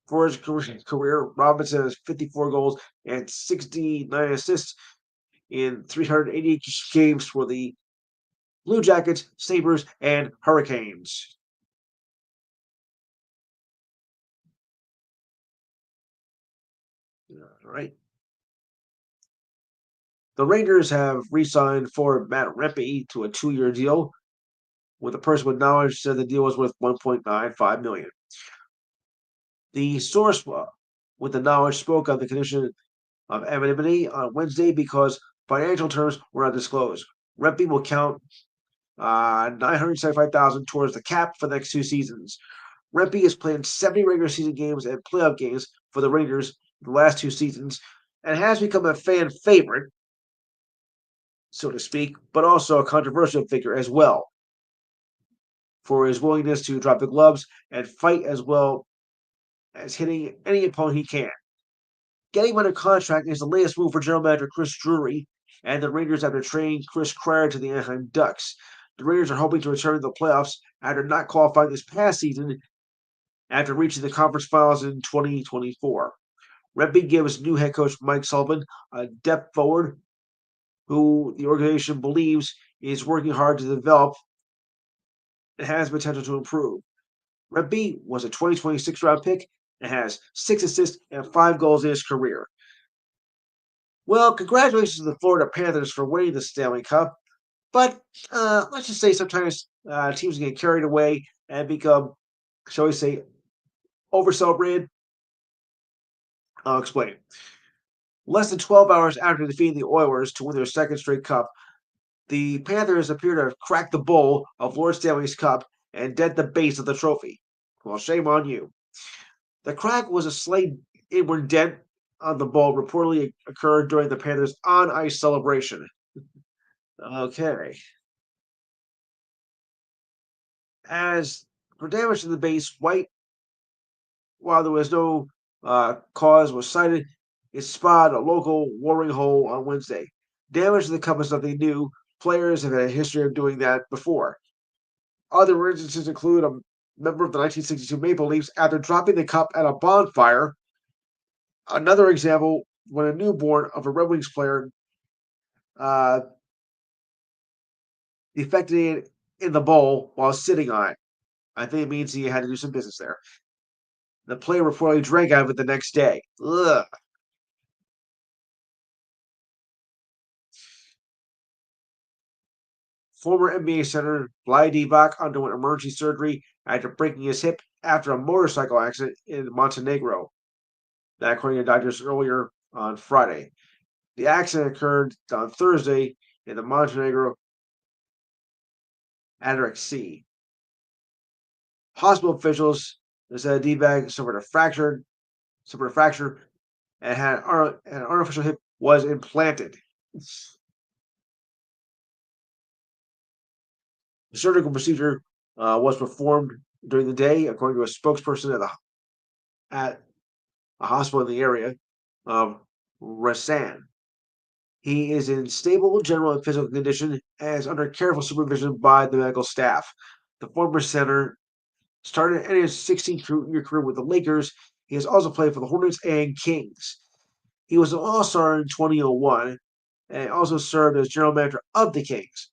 Speaker 2: For his career, Robinson has 54 goals and 69 assists in 388 games for the Blue Jackets, Sabres, and Hurricanes. All right. The Rangers have re-signed forward Matt Rempe to a 2-year deal, with a person with knowledge said the deal was worth $1.95 million. The source with the knowledge spoke of the condition of anonymity on Wednesday because financial terms were not disclosed. Rempe will count $975,000 towards the cap for the next 2 seasons. Rempe has played 70 regular season games and playoff games for the Rangers the last 2 seasons and has become a fan favorite, so to speak, but also a controversial figure as well for his willingness to drop the gloves and fight as well as hitting any opponent he can. Getting him under contract is the latest move for general manager Chris Drury and the Rangers after trading Chris Kreier to the Anaheim Ducks. The Rangers are hoping to return to the playoffs after not qualifying this past season after reaching the conference finals in 2024. Rempe gives new head coach Mike Sullivan a depth forward who the organization believes is working hard to develop and has potential to improve. Rempe was a 2026 round pick and has 6 assists and 5 goals in his career. Well, congratulations to the Florida Panthers for winning the Stanley Cup. But let's just say sometimes teams get carried away and become, shall we say, over celebrated. I'll explain. Less than 12 hours after defeating the Oilers to win their second straight cup, the Panthers appear to have cracked the bowl of Lord Stanley's Cup and dent the base of the trophy. Well, shame on you. The crack was a slight inward dent on the bowl reportedly occurred during the Panthers' on-ice celebration. Okay. As for damage to the base, while there was no cause was cited, it spotted a local watering hole on Wednesday. Damage to the cup is nothing new. Players have had a history of doing that before. Other instances include a member of the 1962 Maple Leafs after dropping the cup at a bonfire. Another example, when a newborn of a Red Wings player uh, defected in the bowl while sitting on it. I think it means he had to do some business there. The player reportedly drank out of it the next day. Ugh. Former NBA center Vlade Divac underwent emergency surgery after breaking his hip after a motorcycle accident in Montenegro. That according to doctors earlier on Friday. The accident occurred on Thursday in the Montenegro Adriatic Sea. Hospital officials said Divac suffered a fracture, and had an artificial hip was implanted. The surgical procedure was performed during the day, according to a spokesperson at a hospital in the area of Rasan. He is in stable general and physical condition and is under careful supervision by the medical staff. The former center started in his 16-year career with the Lakers. He has also played for the Hornets and Kings. He was an All-Star in 2001 and also served as general manager of the Kings.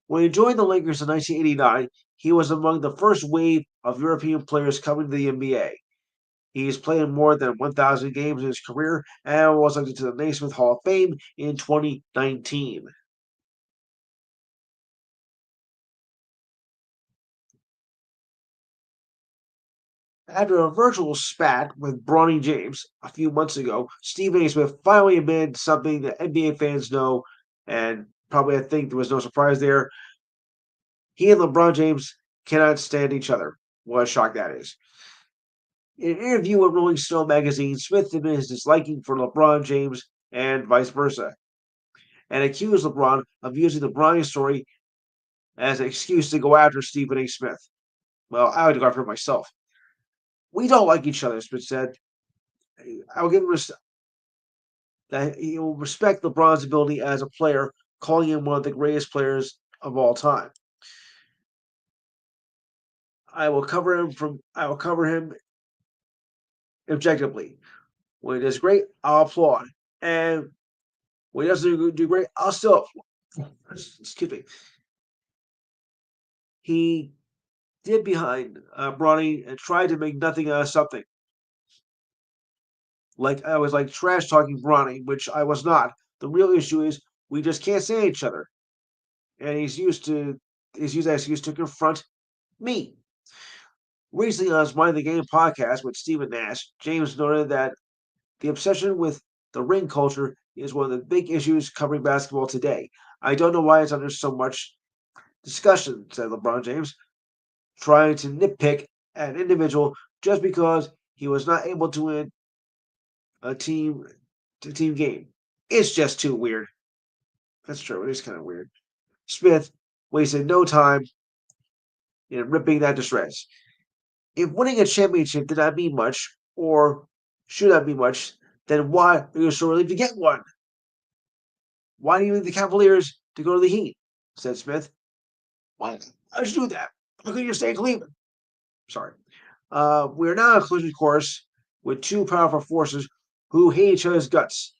Speaker 2: When he joined the Lakers in 1989, he was among the first wave of European players coming to the NBA. He's played in more than 1,000 games in his career and was elected to the Naismith Hall of Fame in 2019. After a virtual spat with Bronny James a few months ago, Stephen A. Smith finally admitted something that NBA fans know, and probably I think there was no surprise there. He and LeBron James cannot stand each other. What a shock that is. In an interview with Rolling Stone magazine, Smith admitted his disliking for LeBron James and vice versa, and accused LeBron of using the Bronny story as an excuse to go after Stephen A. Smith. Well, I would go after him myself. We don't like each other, Smith said. I will give him that he will respect LeBron's ability as a player, calling him one of the greatest players of all time. I will cover him objectively. When he does great, I'll applaud. And when he doesn't do great, I'll still excuse me. He did behind Bronny and tried to make nothing out of something. Like I was like trash talking Bronny, which I was not. The real issue is we just can't stand each other. And he's used that excuse to confront me. Recently on his Mind the Game podcast with Stephen Nash, James noted that the obsession with the ring culture is one of the big issues covering basketball today. I don't know why it's under so much discussion, said LeBron James, trying to nitpick an individual just because he was not able to win a team game. It's just too weird. That's true. It is kind of weird. Smith wasted no time in ripping that to shreds. If winning a championship did not mean much, or should not mean much, then why are you so relieved to get one? Why do you need the Cavaliers to go to the Heat? Said Smith. Why? How'd you do that? How could you stay in Cleveland? Sorry. We are now on a collision course with two powerful forces who hate each other's guts.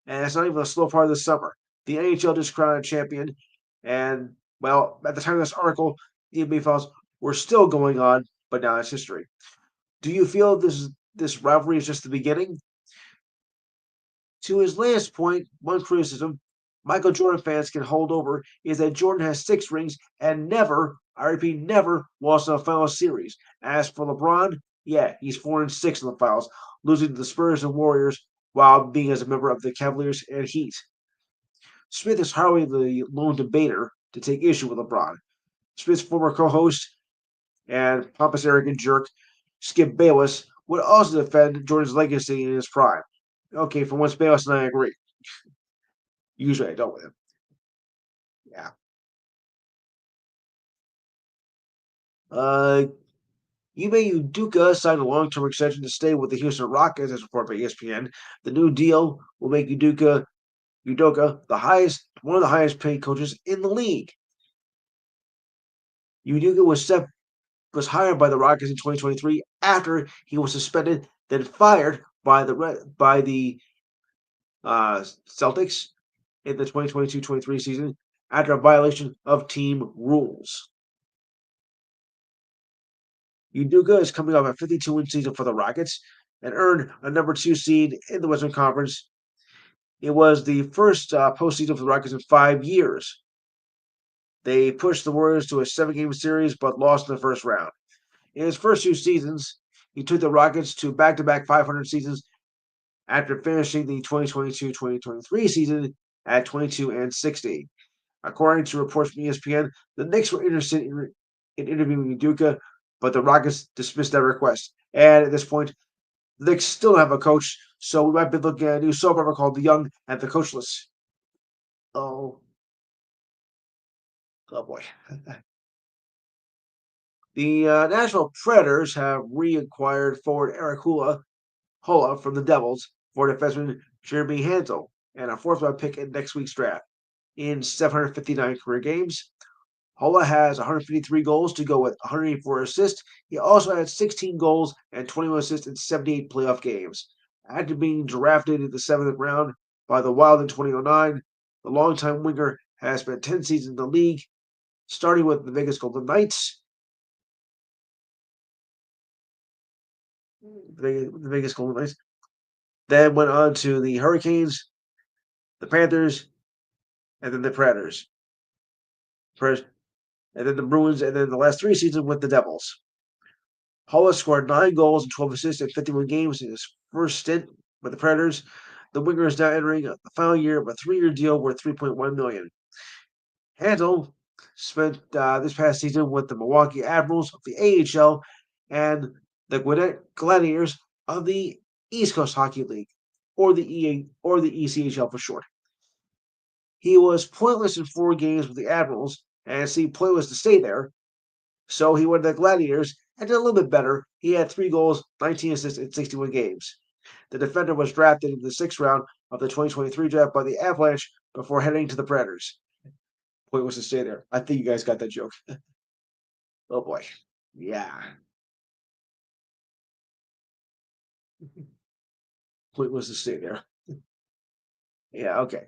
Speaker 2: And it's not even a slow part of the summer. The NHL just crowned a champion, and well, at the time of this article, the NBA finals were still going on, but now it's history. Do you feel this rivalry is just the beginning? To his last point, one criticism Michael Jordan fans can hold over is that Jordan has 6 rings and never, I repeat, never lost in a final series. As for LeBron, yeah, he's 4-6 in the finals, losing to the Spurs and Warriors while being as a member of the Cavaliers and Heat. Smith is hardly the lone debater to take issue with LeBron. Smith's former co-host and pompous arrogant jerk, Skip Bayless, would also defend Jordan's legacy in his prime. Okay, for once, Bayless and I agree. Usually I don't with him. Yeah. Uh, Ime Udoka signed a long-term extension to stay with the Houston Rockets, as reported by ESPN. The new deal will make Udoka one of the highest paid coaches in the league. Udoka was hired by the Rockets in 2023 after he was suspended, then fired by the Celtics in the 2022-23 season after a violation of team rules. Udoka is coming off a 52-win season for the Rockets and earned a number 2 seed in the Western Conference. It was the first postseason for the Rockets in 5 years. They pushed the Warriors to a 7-game series but lost in the first round. In his first 2 seasons, he took the Rockets to back-to-back 500 seasons after finishing the 2022-2023 season at 22-60. According to reports from ESPN, the Knicks were interested in interviewing Udoka, but the Rockets dismissed that request. And at this point, the Knicks still don't have a coach, so we might be looking at a new soap opera called The Young and the Coachless. Oh, oh boy. The Nashville Predators have reacquired forward Eric Hula from the Devils for defenseman Jeremy Hansel and a fourth-round pick in next week's draft. In 759 career games, Hula has 153 goals to go with 184 assists. He also had 16 goals and 21 assists in 78 playoff games. After being drafted in the 7th round by the Wild in 2009, the longtime winger has spent 10 seasons in the league, starting with the Vegas Golden Knights. The Vegas Golden Knights. Then went on to the Hurricanes, the Panthers, and then the Predators. And then the Bruins, and then the last 3 seasons with the Devils. Hollis scored 9 goals and 12 assists in 51 games in his first stint with the Predators. The winger is now entering the final year of a 3-year deal worth $3.1 million. Handel spent this past season with the Milwaukee Admirals of the AHL and the Gwinnett Gladiators of the East Coast Hockey League, or the ECHL for short. He was pointless in 4 games with the Admirals, and seemed pointless to stay there. So he went to the Gladiators and did a little bit better. He had 3 goals, 19 assists in 61 games. The defender was drafted in the 6th round of the 2023 draft by the Avalanche before heading to the Predators. Point was to stay there. I think you guys got that joke. Oh boy. Yeah. Point was to stay there. Yeah, okay.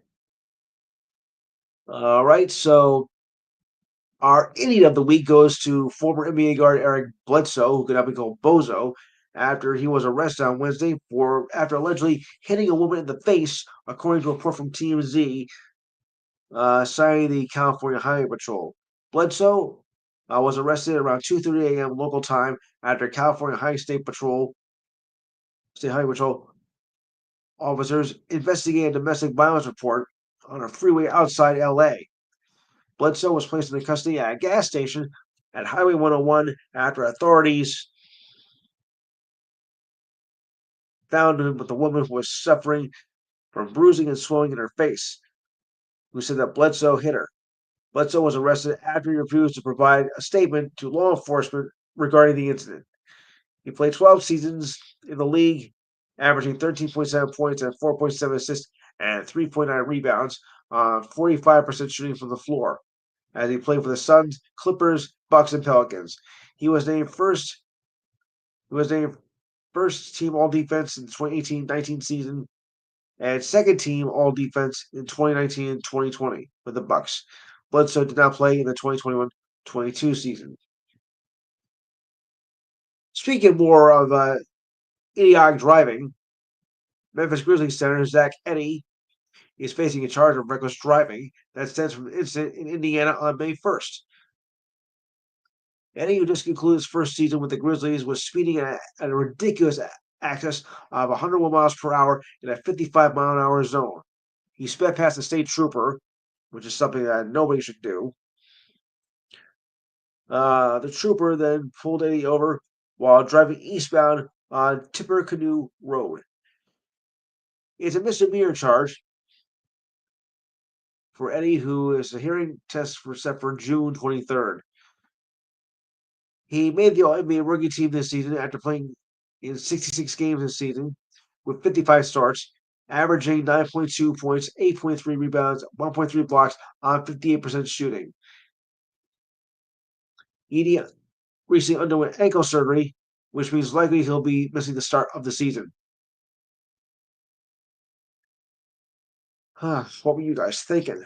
Speaker 2: All right, so our idiot of the week goes to former NBA guard Eric Bledsoe, who could now be called Bozo, after he was arrested on Wednesday after allegedly hitting a woman in the face, according to a report from TMZ, citing the California Highway Patrol. Bledsoe was arrested around 2:30 a.m. local time after California State Highway Patrol officers investigated a domestic violence report on a freeway outside LA. Bledsoe was placed in custody at a gas station at Highway 101 after authorities found him with a woman who was suffering from bruising and swelling in her face, who said that Bledsoe hit her. Bledsoe was arrested after he refused to provide a statement to law enforcement regarding the incident. He played 12 seasons in the league, averaging 13.7 points and 4.7 assists and 3.9 rebounds on 45% shooting from the floor, as he played for the Suns, Clippers, Bucks, and Pelicans. He was named first team all defense in the 2018-19 season and second team all defense in 2019-2020 with the Bucks. Bledsoe did not play in the 2021-22 season. Speaking more of idiotic driving, Memphis Grizzlies center Zach Edey is facing a charge of reckless driving that stems from an incident in Indiana on May 1st. Edey, who just concluded his first season with the Grizzlies, was speeding at a ridiculous excess of 101 miles per hour in a 55-mile-an-hour zone. He sped past a state trooper, which is something that nobody should do. The trooper then pulled Edey over while driving eastbound on Tippecanoe Road. It's a misdemeanor charge for Edey, who is a hearing test set for June 23rd. He made the All-NBA rookie team this season after playing in 66 games this season with 55 starts, averaging 9.2 points, 8.3 rebounds, 1.3 blocks on 58% shooting. Edey recently underwent ankle surgery, which means likely he'll be missing the start of the season. What were you guys thinking?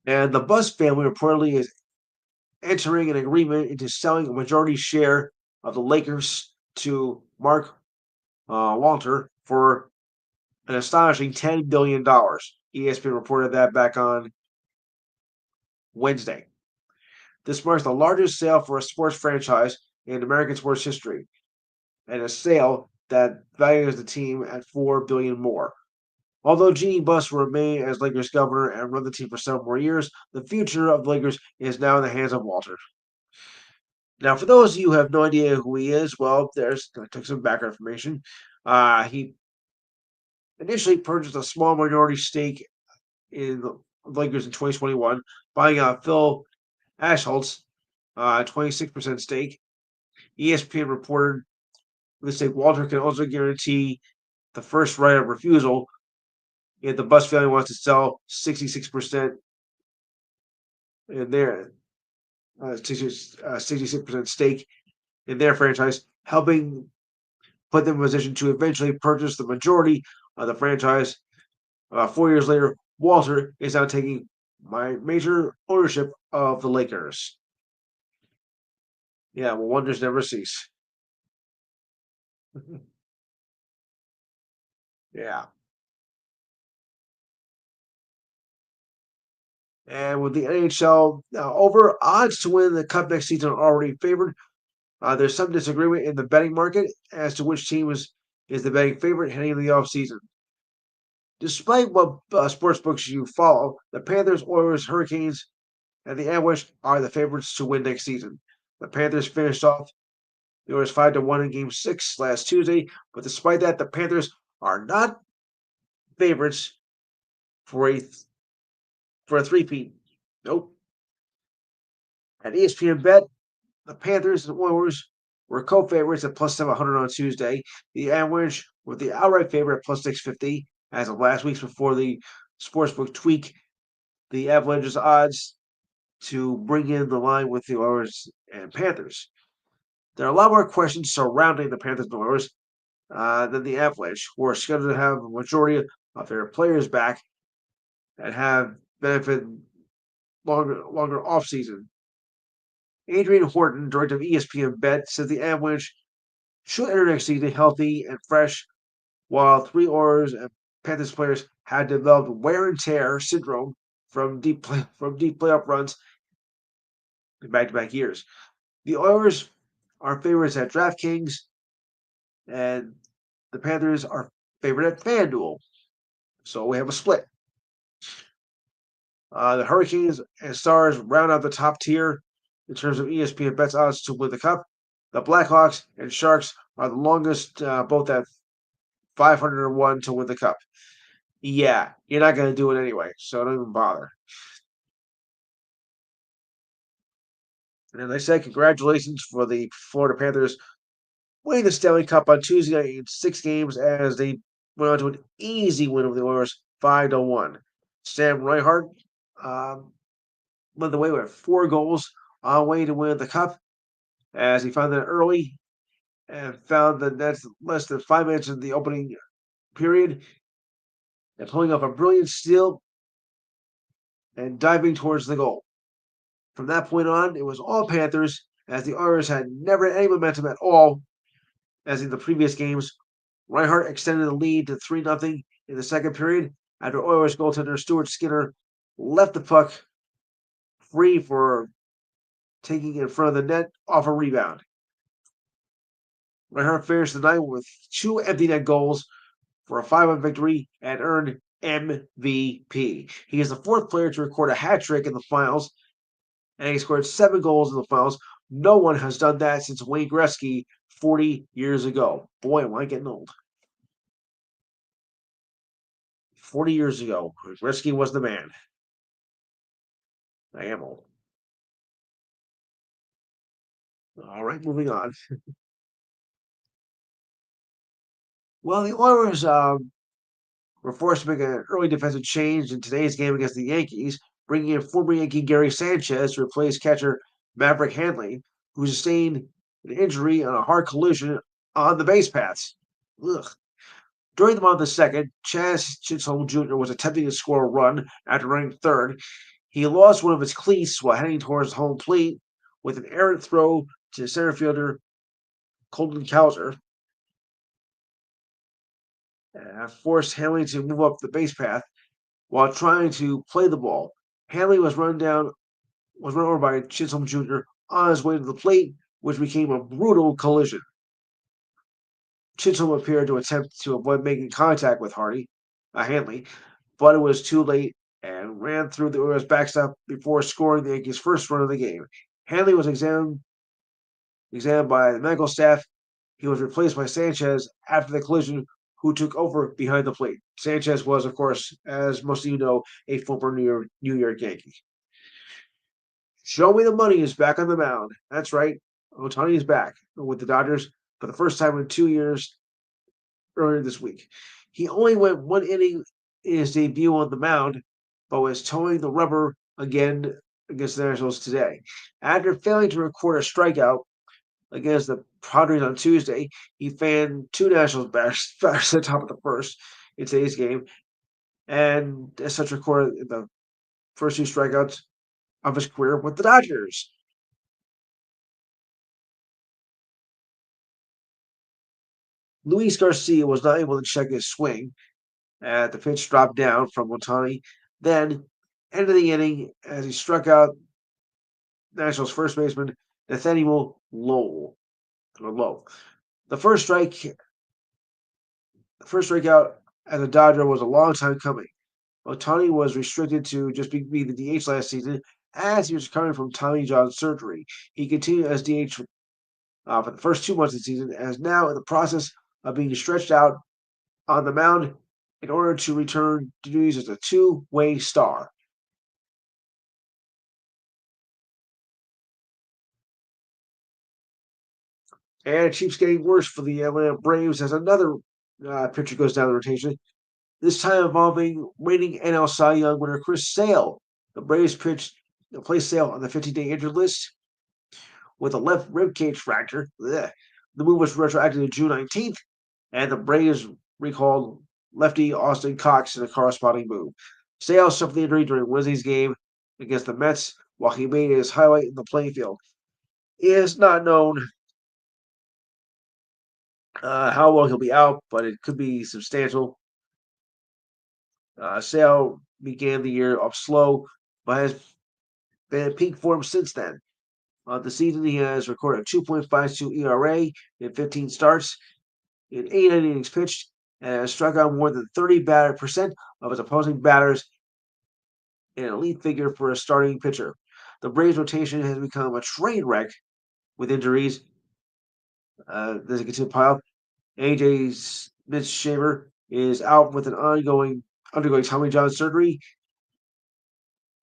Speaker 2: And the Bus family reportedly is entering an agreement into selling a majority share of the Lakers to Mark Walter for an astonishing $10 billion. ESPN reported that back on Wednesday. This marks the largest sale for a sports franchise in American sports history, and a sale that values the team at $4 billion more. Although Jeannie Buss will remain as Lakers governor and run the team for several more years, the future of the Lakers is now in the hands of Walter. Now, for those of you who have no idea who he is, well, I took some background information. He initially purchased a small minority stake in the Lakers in 2021, buying out Phil Ashholt's 26% stake. ESPN reported this stake Walter can also guarantee the first right of refusal if the Buss family wants to sell 66% in their 66% stake in their franchise helping put them in position to eventually purchase the majority of the franchise. 4 years later, Walter is now taking my major ownership of the Lakers. Yeah, well, wonders never cease. Yeah. And with the NHL over, odds to win the Cup next season are already favored. There's some disagreement in the betting market as to which team is the betting favorite heading into the offseason. Despite what sports books you follow, the Panthers, Oilers, Hurricanes, and the Avalanche are the favorites to win next season. The Panthers finished off the Oilers 5-1 in Game 6 last Tuesday, but despite that, the Panthers are not favorites for a three-peat. Nope. At ESPN Bet, the Panthers and Oilers were co-favorites at plus 700 on Tuesday. The Avalanche were the outright favorite at plus 650 as of last week's before the sportsbook tweak the Avalanche's odds to bring in the line with the Oilers and Panthers. There are a lot more questions surrounding the Panthers and Oilers than the Avalanche, who are scheduled to have a majority of their players back and have benefited longer offseason. Adrian Horton, director of ESPN Bet, says the Avalanche should enter next season healthy and fresh, while three Oilers and Panthers players had developed wear and tear syndrome from deep playoff runs in back-to-back years. The Oilers are favorites at DraftKings, and the Panthers are favored at FanDuel. So we have a split. The Hurricanes and Stars round out the top tier in terms of ESPN bets odds to win the Cup. The Blackhawks and Sharks are the longest, both at 501 to win the Cup. Yeah, you're not going to do it anyway, so don't even bother. And as I said, congratulations for the Florida Panthers winning the Stanley Cup on Tuesday night in 6 games as they went on to an easy win over the Oilers 5-1. Sam Reinhart led the way with 4 goals on way to win the Cup as he found that early and found the nets less than 5 minutes in the opening period and pulling off a brilliant steal and diving towards the goal. From that point on, it was all Panthers as the Oilers had never had any momentum at all as in the previous games. Reinhart extended the lead to 3-0 in the second period after Oilers goaltender Stuart Skinner left the puck free for taking in front of the net off a rebound. Reinhart finished the night with 2 empty net goals for a 5-1 victory and earned MVP. He is the 4th player to record a hat trick in the finals, and he scored 7 goals in the finals. No one has done that since Wayne Gretzky 40 years ago. Boy, am I getting old. 40 years ago, Gretzky was the man. I am old. All right, moving on. Well, the Oilers were forced to make an early defensive change in today's game against the Yankees, bringing in former Yankee Gary Sanchez to replace catcher Maverick Hanley, who sustained an injury on a hard collision on the base paths. Ugh. During the month of the second, Chaz Chisholm Jr. was attempting to score a run after running third. He lost one of his cleats while heading towards home plate with an errant throw to center fielder Colton Cowser. Forced Hanley to move up the base path while trying to play the ball. Hanley was run over by Chisholm Jr. on his way to the plate, which became a brutal collision. Chisholm appeared to attempt to avoid making contact with Hanley, but it was too late and ran through the Oilers' backstop before scoring the Yankees' first run of the game. Hanley was examined by the medical staff. He was replaced by Sanchez after the collision, who took over behind the plate. Sanchez was, of course, as most of you know, a former New York Yankee. Show me the money is back on the mound. That's right. Ohtani is back with the Dodgers for the first time in 2 years earlier this week. He only went 1 inning in his debut on the mound, but was towing the rubber again against the Nationals today. After failing to record a strikeout, against the Padres on Tuesday. He fanned two Nationals batters at the top of the first in today's game, and as such recorded the first two strikeouts of his career with the Dodgers. Luis Garcia was not able to check his swing at the pitch dropped down from Otani. Then, end of the inning, as he struck out Nationals first baseman Nathaniel Lowe. The first strikeout as a Dodger was a long time coming. Otani was restricted to just being the DH last season as he was recovering from Tommy John surgery. He continued as DH for the first 2 months of the season, and is now in the process of being stretched out on the mound in order to return to duties as a two-way star. And it keeps getting worse for the Atlanta Braves as another pitcher goes down the rotation, this time involving reigning NL Cy Young winner Chris Sale. The Braves placed Sale on the 15-day injured list with a left rib cage fracture. Blech. The move was retroactive to June 19th, and the Braves recalled lefty Austin Cox in a corresponding move. Sale suffered the injury during Wednesday's game against the Mets while he made his highlight in the playing field. It is not known how long he'll be out, but it could be substantial. Sale began the year off slow, but has been in peak form since then. The season, he has recorded a 2.52 ERA in 15 starts in 89 innings pitched and has struck out more than 30% of his opposing batters, an elite figure for a starting pitcher. The Braves rotation has become a train wreck with injuries. There's a continued pile. AJ Smith-Shaver is out with an undergoing Tommy John surgery.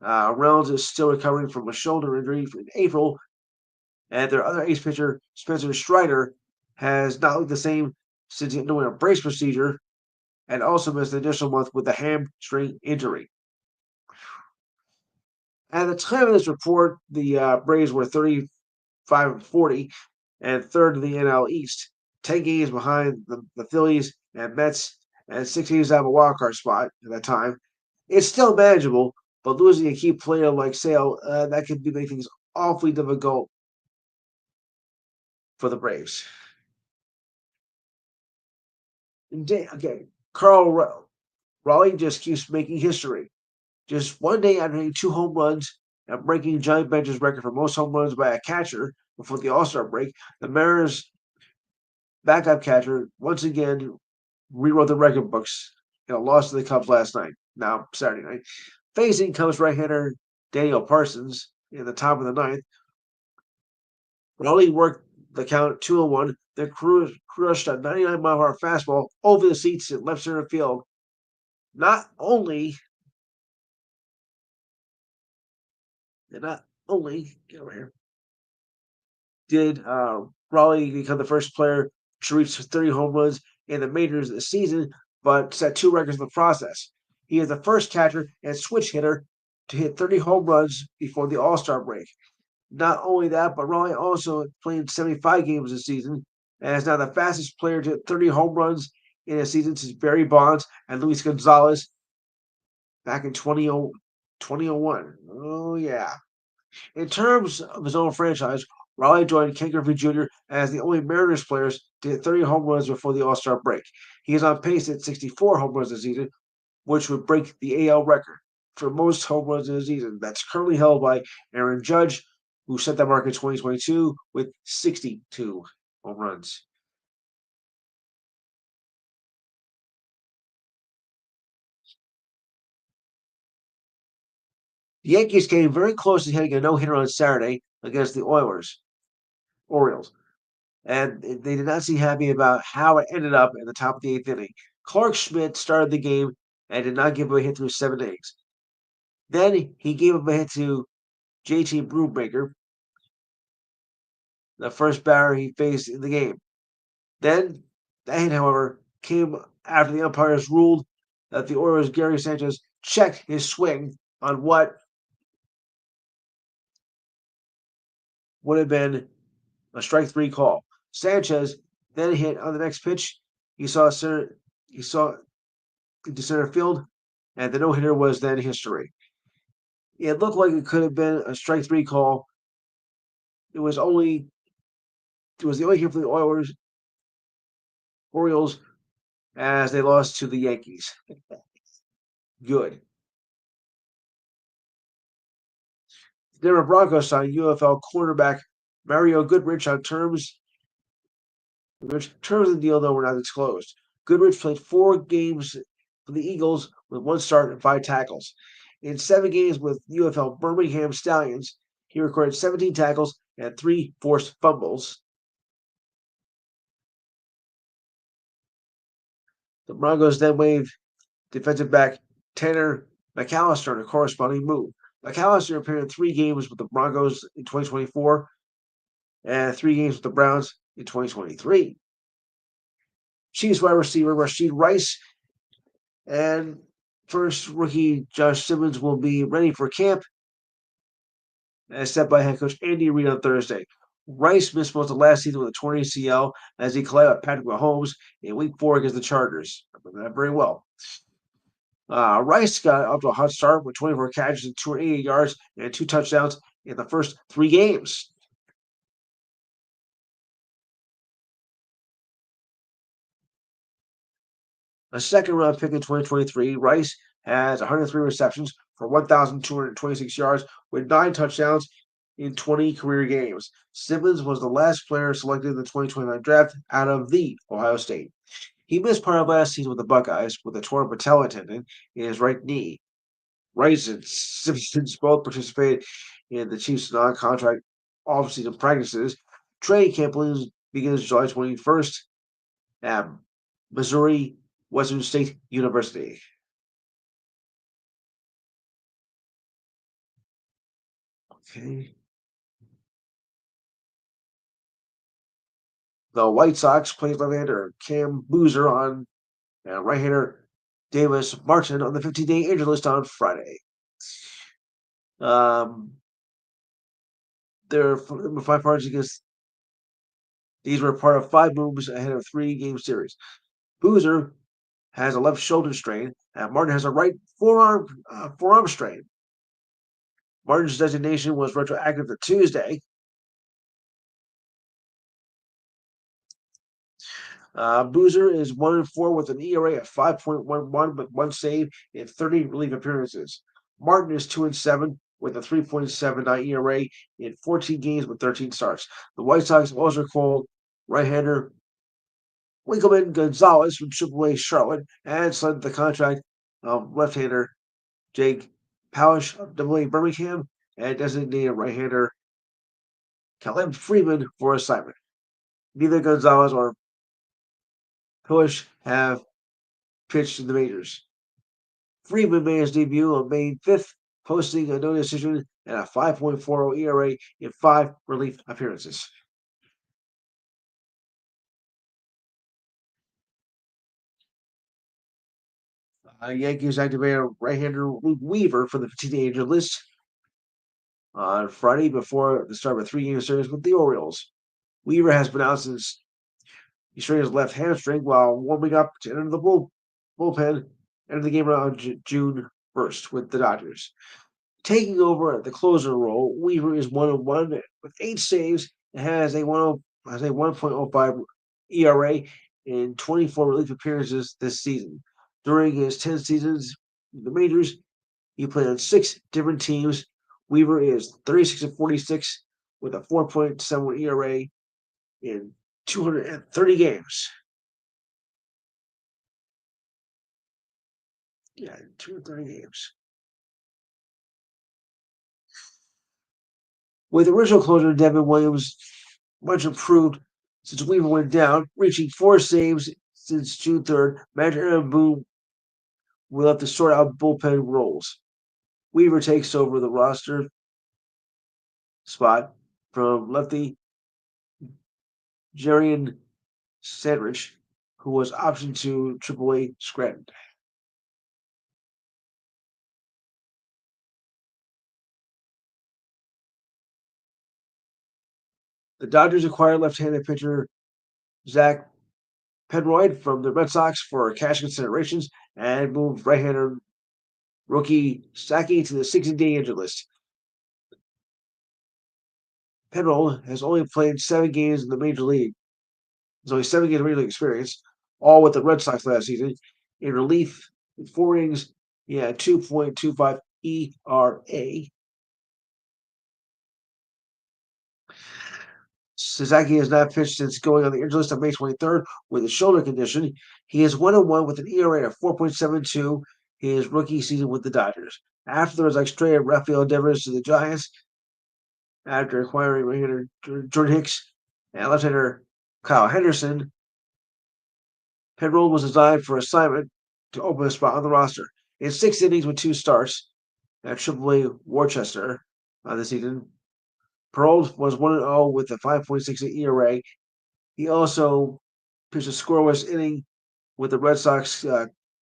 Speaker 2: Reynolds is still recovering from a shoulder injury in April, and their other ace pitcher, Spencer Strider, has not looked the same since undergoing a brace procedure and also missed an additional month with a hamstring injury. At the time of this report, the Braves were 35-40 and third in the NL East, 10 games behind the Phillies and Mets, and 6 games out of a wild card spot at that time. It's still manageable, but losing a key player like Sale, that could make things awfully difficult for the Braves. Okay, Carl Raleigh just keeps making history. Just one day after hitting 2 home runs and breaking Johnny Bench's record for most home runs by a catcher before the All-Star break, the Mariners' backup catcher once again rewrote the record books in a loss to the Cubs last night. Now Saturday night, facing Cubs right-hander Daniel Parsons in the top of the ninth. Raleigh worked the count 2-1, then crushed a 99-mile-per-hour fastball over the seats in left center field. Not only get over here, did Raleigh become the first player to reach 30 home runs in the majors this season, but set 2 records in the process. He is the first catcher and switch hitter to hit 30 home runs before the All-Star break. Not only that, but Raleigh also played 75 games this season and is now the fastest player to hit 30 home runs in a season since Barry Bonds and Luis Gonzalez back in 2001. Oh, yeah. In terms of his own franchise, Raleigh joined Ken Griffey Jr. as the only Mariners players to hit 30 home runs before the All-Star break. He is on pace at 64 home runs this season, which would break the AL record for most home runs in a season. That's currently held by Aaron Judge, who set that mark in 2022 with 62 home runs. The Yankees came very close to hitting a no-hitter on Saturday against the Orioles, and they did not seem happy about how it ended up in the top of the 8th inning. Clark Schmidt started the game and did not give up a hit through 7 innings. Then he gave up a hit to JT Brubaker, the first batter he faced in the game. Then that hit, however, came after the umpires ruled that the Orioles' Gary Sanchez checked his swing on what would have been a strike three call. Sanchez then hit on the next pitch. He saw into center field, and the no hitter was then history. It looked like it could have been a strike three call. It was only it was the only hit for the Orioles as they lost to the Yankees. Good. Denver Broncos signed UFL cornerback Mario Goodrich on terms of the deal, though, were not disclosed. Goodrich played 4 games for the Eagles with 1 start and 5 tackles. In 7 games with UFL Birmingham Stallions, he recorded 17 tackles and 3 forced fumbles. The Broncos then waived defensive back Tanner McAllister in a corresponding move. McAllister appeared in 3 games with the Broncos in 2024 and 3 games with the Browns in 2023. Chiefs wide receiver Rashid Rice and first rookie Josh Simmons will be ready for camp as set by head coach Andy Reid on Thursday. Rice missed most of last season with a torn ACL as he collided with Patrick Mahomes in Week 4 against the Chargers. I remember that very well. Rice got up to a hot start with 24 catches and 288 yards and 2 touchdowns in the first 3 games. A second-round pick in 2023, Rice has 103 receptions for 1,226 yards with 9 touchdowns in 20 career games. Simmons was the last player selected in the 2029 draft out of the Ohio State. He missed part of last season with the Buckeyes with a torn patella tendon in his right knee. Rice and Simmons both participated in the Chiefs' non-contract off-season practices. Training camp begins July 21st at Missouri Western State University. Okay. The White Sox placed left-hander Cam Boozer on right-hander Davis Martin on the 15-day injured list on Friday. There were 5 parties against. These were part of 5 moves ahead of 3-game series. Boozer has a left shoulder strain, and Martin has a right forearm strain. Martin's designation was retroactive to Tuesday. Boozer is 1-4 with an ERA of 5.11 with 1 save in 30 relief appearances. Martin is 2-7 with a 3.79 ERA in 14 games with 13 starts. The White Sox also called right-hander Winkleman Gonzalez from AAA Charlotte and signed the contract of left-hander Jake Powers of AA Birmingham and designated right-hander Caleb Freeman for assignment. Neither Gonzalez or Push have pitched in the majors. Freeman made his debut on May 5th, posting a no decision and a 5.40 ERA in 5 relief appearances. Yankees activated right-hander Luke Weaver for the 15-day injured list on Friday before the start of a 3-game series with the Orioles. Weaver has been out since he strained his left hamstring while warming up to enter the bullpen, enter the game around June 1st with the Dodgers. Taking over at the closer role, Weaver is 1-1 with 8 saves and has a 1.05 ERA in 24 relief appearances this season. During his 10 seasons in the majors, he played on 6 different teams. Weaver is 36-46 with a 4.71 ERA in 230 games. Yeah, 230 games. With original closer Devin Williams much improved since Weaver went down, reaching 4 saves since June 3rd, manager Aaron Boone will have to sort out bullpen roles. Weaver takes over the roster spot from lefty Jerian Sandrich, who was optioned to AAA Scranton. The Dodgers acquired left-handed pitcher Zach Pedroid from the Red Sox for cash considerations and moved right-hander rookie Saki to the 60-day injured list. Pedroid has only played 7 games in the major league. There's only 7 games of major league experience, all with the Red Sox last season. In relief, in 4 innings, he had 2.25 ERA. Sasaki has not pitched since going on the injured list on May 23rd with a shoulder condition. He is 1-1 with an ERA of 4.72 his rookie season with the Dodgers. After the Red Sox traded Rafael Devers to the Giants, after acquiring right-hander Jordan Hicks and left-hander Kyle Henderson, Pedroll was designed for assignment to open a spot on the roster. In 6 innings with 2 starts at AAA Worcester this season, Pearl was 1-0 with a 5.68 ERA. He also pitched a scoreless inning with the Red Sox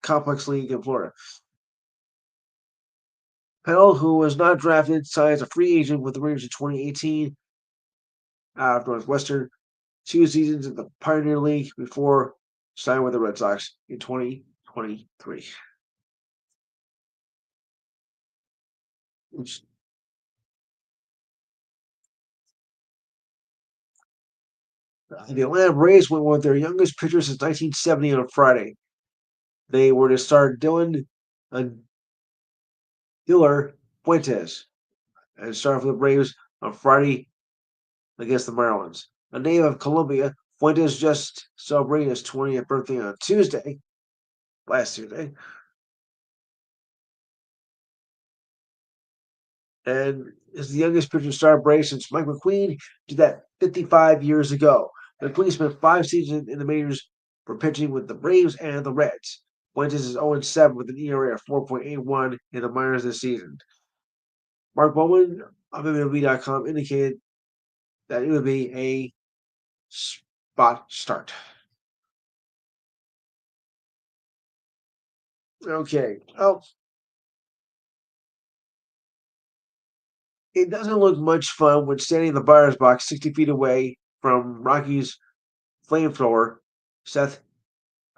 Speaker 2: Complex League in Florida. Pell, who was not drafted, signed as a free agent with the Rangers in 2018 out of Northwestern. 2 seasons in the Pioneer League before signing with the Red Sox in 2023. The Atlanta Braves went with their youngest pitcher since 1970 on a Friday. They were to start Diller Fuentes and start for the Braves on Friday against the Marlins. A native of Colombia, Fuentes just celebrated his 20th birthday on last Tuesday. And is the youngest pitcher to start Braves since Mike McQueen did that 55 years ago. McQueen spent 5 seasons in the majors for pitching with the Braves and the Reds. Fuentes is 0-7 with an ERA of 4.81 in the minors this season. Mark Bowman of MLB.com indicated that it would be a spot start. Okay. Oh, it doesn't look much fun when standing in the batter's box 60 feet away from Rockies flamethrower Seth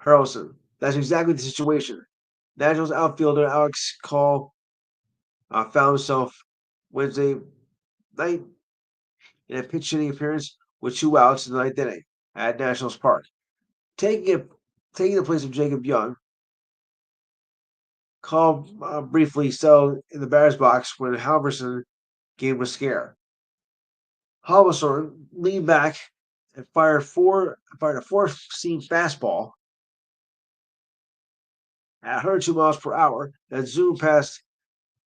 Speaker 2: Harrelson. That's exactly the situation. Nationals outfielder Alex Call found himself Wednesday night in a pitch hitting appearance with 2 outs in the 9th inning at Nationals Park. Taking the place of Jacob Young, Call briefly settled in the batter's box when Halverson gave him a scare. Halverson leaned back and fired a 4-seam fastball at 102 miles per hour that zoomed past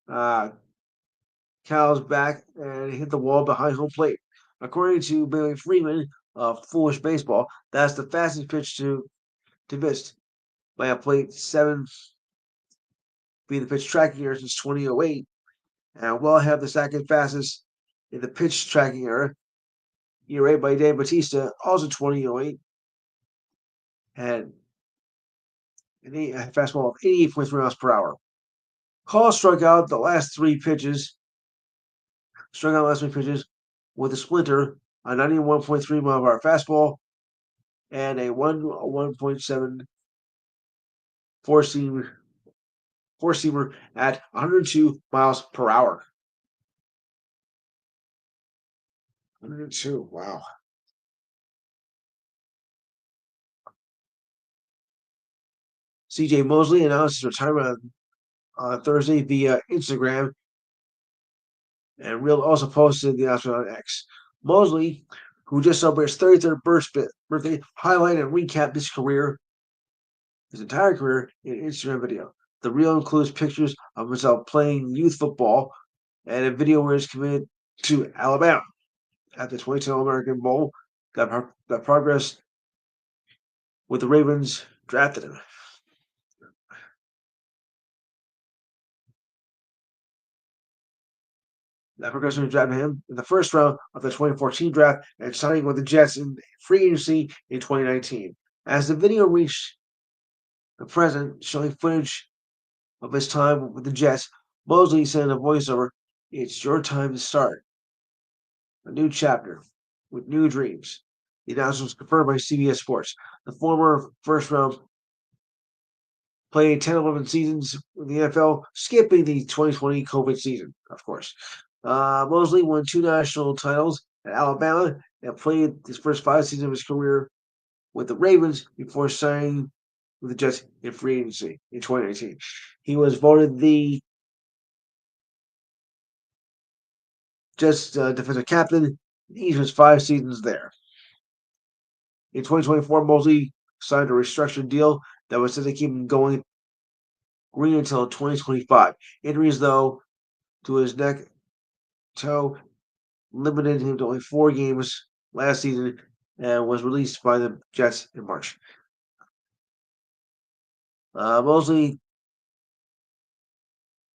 Speaker 2: Cal's back and hit the wall behind home plate. According to Bailey Freeman of Foolish Baseball, that's the fastest pitch to missed by a plate 7 being the pitch tracking era since 2008, and will have the second fastest in the pitch tracking era. ERA by Dave Bautista, also 2008, had a fastball of 88.3 miles per hour. Call struck out the last 3 pitches. With a splinter, a 91.3 mile per hour fastball, and a 1.7 four-seamer at 102 miles per hour. 102, wow. CJ Mosley announced his retirement on Thursday via Instagram, and Real also posted the announcement on X. Mosley, who just celebrated his 33rd birthday, highlighted and recapped his entire career, in an Instagram video. The reel includes pictures of himself playing youth football and a video where he's committed to Alabama at the 2010 All-American Bowl that progressed with the Ravens drafted him. That progression drafted him in the first round of the 2014 draft and signing with the Jets in free agency in 2019. As the video reached the present, showing footage of his time with the Jets, Mosley said in a voiceover, "It's your time to start a new chapter. with new dreams. The announcement was confirmed by CBS Sports. The former first round played 10 11 seasons in the NFL, skipping the 2020 COVID season, of course. Mosley won 2 national titles at Alabama and played his first 5 seasons of his career with the Ravens before signing with the Jets in free agency in 2019. He was voted the Jets defensive captain in each of his 5 seasons there. In 2024, Mosley signed a restructured deal that was said to keep him going green until 2025. Injuries, though, to his neck, toe, limited him to only 4 games last season and was released by the Jets in March. Mosley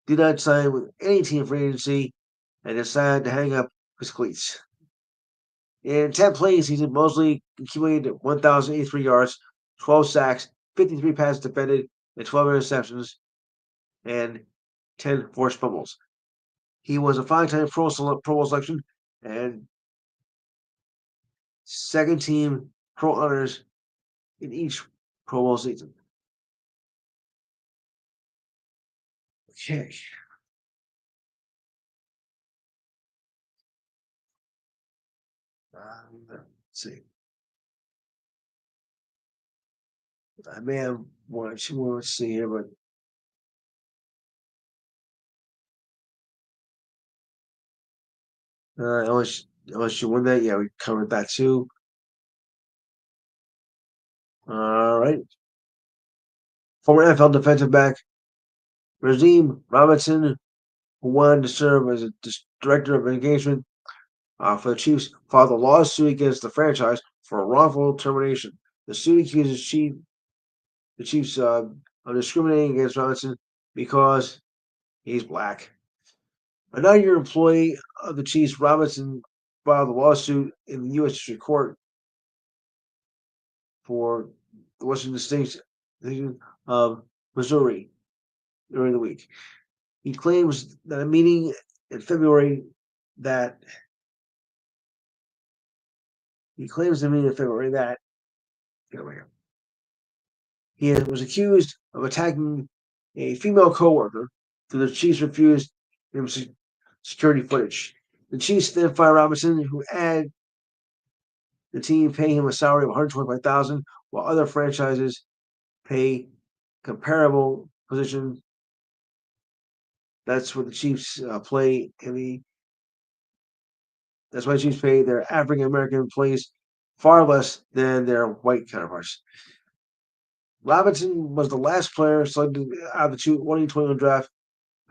Speaker 2: did not sign with any team for agency and decided to hang up his cleats. In 10 playing season, Mosley accumulated 1,083 yards, 12 sacks, 53 passes defended, and 12 interceptions, and 10 forced fumbles. He was a 5-time Pro Bowl selection and second team Pro honors in each Pro Bowl season. Okay. Let's see. I may have one or two more to see here, but unless you win that, yeah, we covered that too. All right. Former NFL defensive back Raheem Robinson, who wanted to serve as a director of engagement for the Chiefs, filed a lawsuit against the franchise for a wrongful termination. The suit accuses the Chiefs of discriminating against Robinson because he's black. A 9-year employee of the Chiefs, Robinson filed a lawsuit in the U.S. District Court for the Western Division of Missouri during the week. He claims that a meeting in February that he was accused of attacking a female coworker, so the Chiefs refused him security footage. The Chiefs then fired Robinson, who added the team paying him a salary of $125,000, while other franchises pay comparable position. That's what the Chiefs play in the. That's why the Chiefs pay their African American employees far less than their white counterparts. Robinson was the last player selected out of the 2021 draft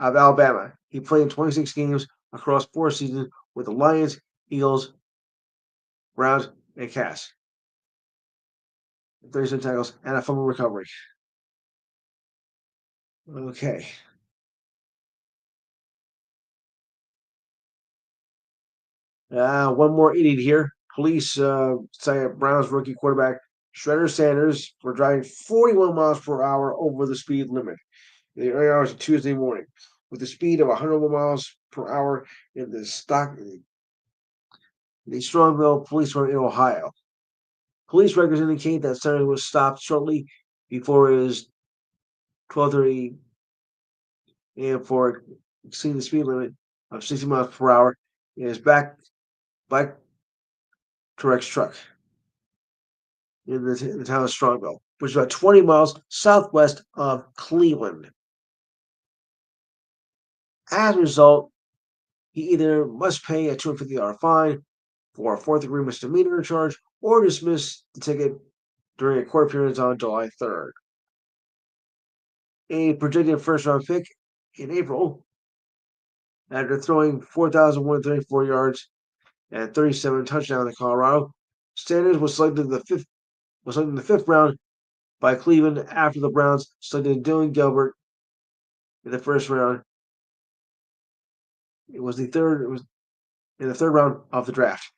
Speaker 2: out of Alabama. He played in 26 games across 4 seasons with the Lions, Eagles, Browns, and Cats. 37 tackles and a fumble recovery. Okay. One more idiot here. Police cited Browns rookie quarterback Shredder Sanders for driving 41 miles per hour over the speed limit in the early hours of Tuesday morning, with a speed of 101 miles per hour in the Strongville police department in Ohio. Police records indicate that Sanders was stopped shortly before his 12:30 a.m. for exceeding the speed limit of 60 miles per hour in his bike Terex truck in the town of Strongville, which is about 20 miles southwest of Cleveland. As a result, he either must pay a $250 fine for a fourth-degree misdemeanor charge or dismiss the ticket during a court appearance on July 3rd. A projected first-round pick in April, after throwing 4,134 yards and 37 touchdowns in Colorado, Sanders was selected in the fifth round by Cleveland after the Browns selected Dylan Gilbert in the first round. It was in the third round of the draft.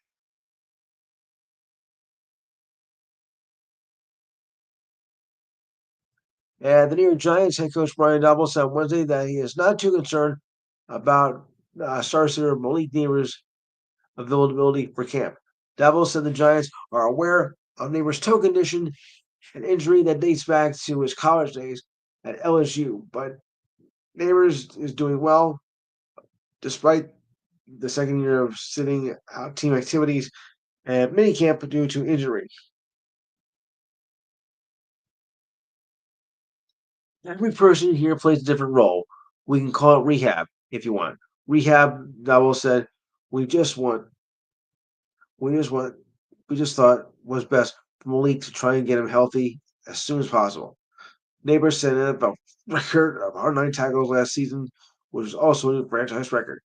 Speaker 2: And the New York Giants head coach Brian Daboll said Wednesday that he is not too concerned about star receiver Malik Neighbors' availability for camp. Davos said the Giants are aware of Neighbors' toe condition, an injury that dates back to his college days at LSU. But Neighbors is doing well despite the second year of sitting out team activities and minicamp due to injury. Every person here plays a different role. We can call it rehab if you want. Rehab, Davos said, we just want, we just want, we just thought was best for Malik to try and get him healthy as soon as possible. Neighbors set an NFL record of 109 tackles last season, which was also a franchise record.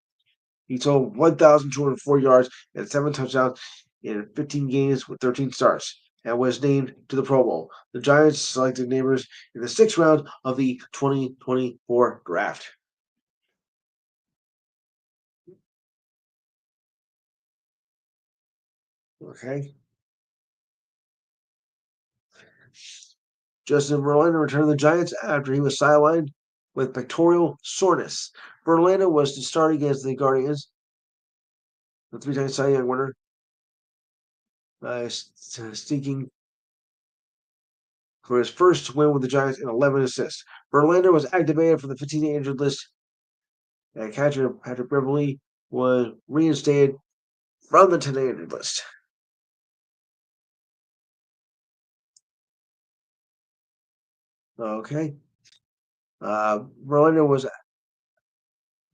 Speaker 2: He totaled 1,204 yards and 7 touchdowns in 15 games with 13 starts and was named to the Pro Bowl. The Giants selected Neighbors in the 6th round of the 2024 draft. Okay. Justin Verlander returned to the Giants after he was sidelined with pectoral soreness. Verlander was to start against the Guardians, the three-time Cy Young winner, seeking for his first win with the Giants in 11 assists. Verlander was activated for the 15-day injured list, and catcher Patrick Beverly was reinstated from the 10-day injured list. Okay. Verlander was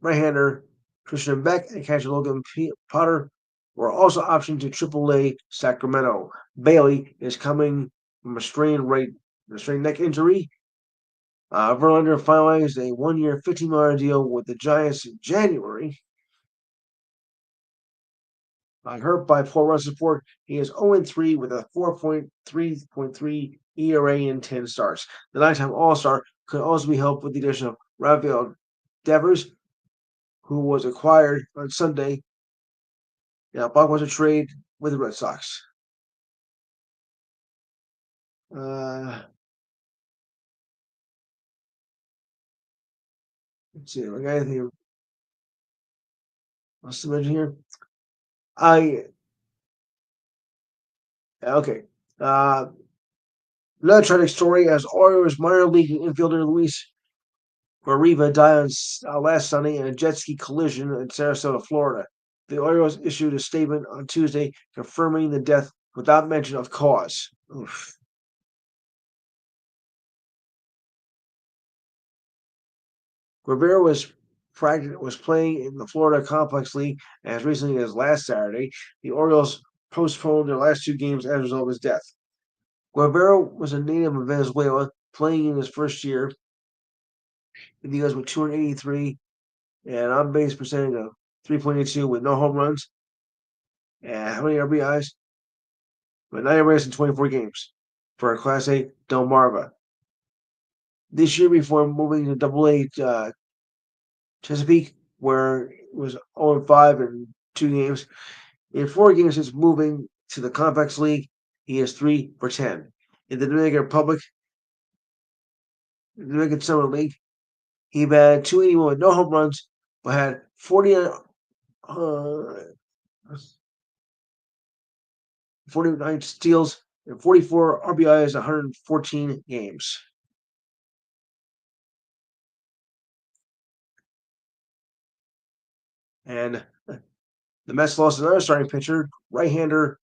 Speaker 2: right-hander Christian Beck and catcher Logan Potter were also optioned to AAA Sacramento. Bailey is coming from a strained neck injury. Verlander finalized a 1-year, $15 million deal with the Giants in January. Hurt by poor run support, he is 0-3 with a 4.3 ERA in 10 starts. The 9-time All-Star could also be helped with the addition of Rafael Devers, who was acquired on Sunday. Buck was a trade with the Red Sox. Let's see, I got anything else to mention here? Okay. Another tragic story as Orioles minor league infielder Luis Guariva died on last Sunday in a jet ski collision in Sarasota, Florida. The Orioles issued a statement on Tuesday confirming the death without mention of cause. Oof. Guevara was playing in the Florida Complex League as recently as last Saturday. The Orioles postponed their last 2 games as a result of his death. Guevara was a native of Venezuela, playing in his first year. The U.S. with 283 and on base percentage of 3.82 with no home runs. And how many RBIs? But 9 RBIs in 24 games for a Class A Delmarva. This year, before moving to Double-A Chesapeake, where it was 0-5 in 2 games. In 4 games since moving to the Complex League, he is 3 for 10. In the Dominican Republic, the Dominican Summer League, he had 281 with no home runs, but had 49 steals and 44 RBIs, 114 games. And the Mets lost another starting pitcher, right-hander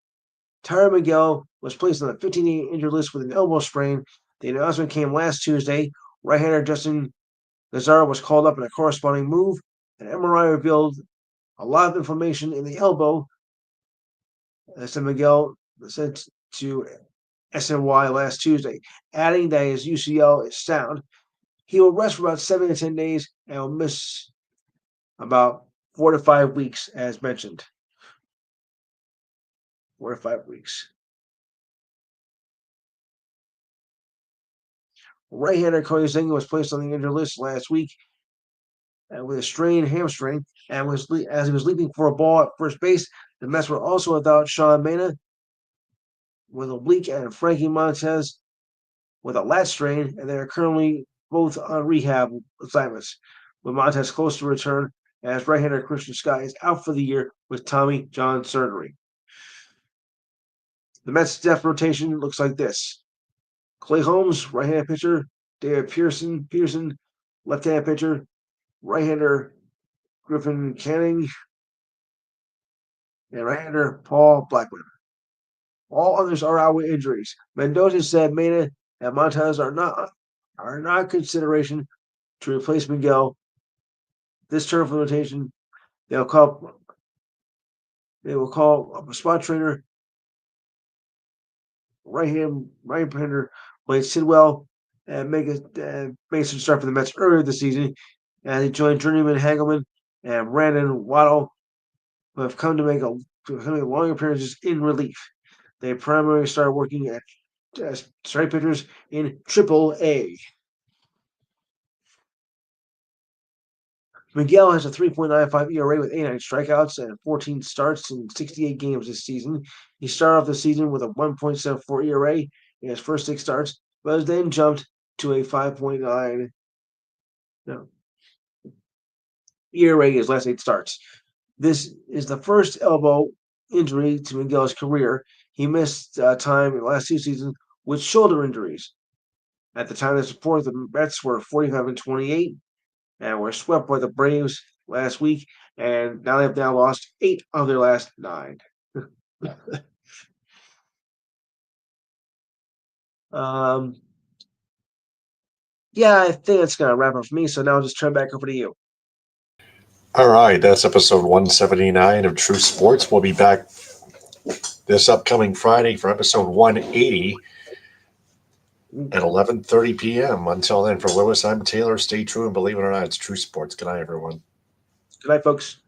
Speaker 2: Tyler Miguel was placed on the 15-day injured list with an elbow sprain. The announcement came last Tuesday. Right-hander Justin Lazaro was called up in a corresponding move. An MRI revealed a lot of inflammation in the elbow. Said Miguel said to SNY last Tuesday, adding that his UCL is sound. He will rest for about 7 to 10 days and will miss about 4 to 5 weeks, as mentioned. 4 to 5 weeks. Right-hander Cody Zinga was placed on the injured list last week with a strained hamstring, and as he was leaping for a ball at first base. The Mets were also without Sean Mena with oblique and Frankie Montez with a lat strain, and they are currently both on rehab assignments, with Montez close to return, as right-hander Christian Scott is out for the year with Tommy John surgery. The Mets' depth rotation looks like this: Clay Holmes, right-handed pitcher; David Peterson, left-handed pitcher; right-hander Griffin Canning, and right-hander Paul Blackman. All others are out with injuries. Mendoza said Mena and Montez are not consideration to replace Miguel. This term for rotation, they will call a spot trainer right-hander played Sidwell and Mason start for the Mets earlier this season, and he joined journeyman Hagelman and Brandon Waddle, who have come to make long appearances in relief. They primarily started working as strike pitchers in Triple A. Miguel has a 3.95 ERA with 89 strikeouts and 14 starts in 68 games this season. He started off the season with a 1.74 ERA in his first 6 starts, but has then jumped to a 5.9 ERA in his last 8 starts. This is the first elbow injury to Miguel's career. He missed time in the last 2 seasons with shoulder injuries. At the time of this report, the Mets were 45-28 and were swept by the Braves last week, and now they've lost 8 of their last 9. Yeah, I think that's going to wrap up for me. So now I'll just turn back over to you.
Speaker 1: All right, that's episode 179 of True Sports. We'll be back this upcoming Friday for episode 180 at 11:30 p.m. Until then, for Lewis, I'm Taylor. Stay true and believe it or not, it's True Sports. Good night, everyone.
Speaker 2: Good night, folks.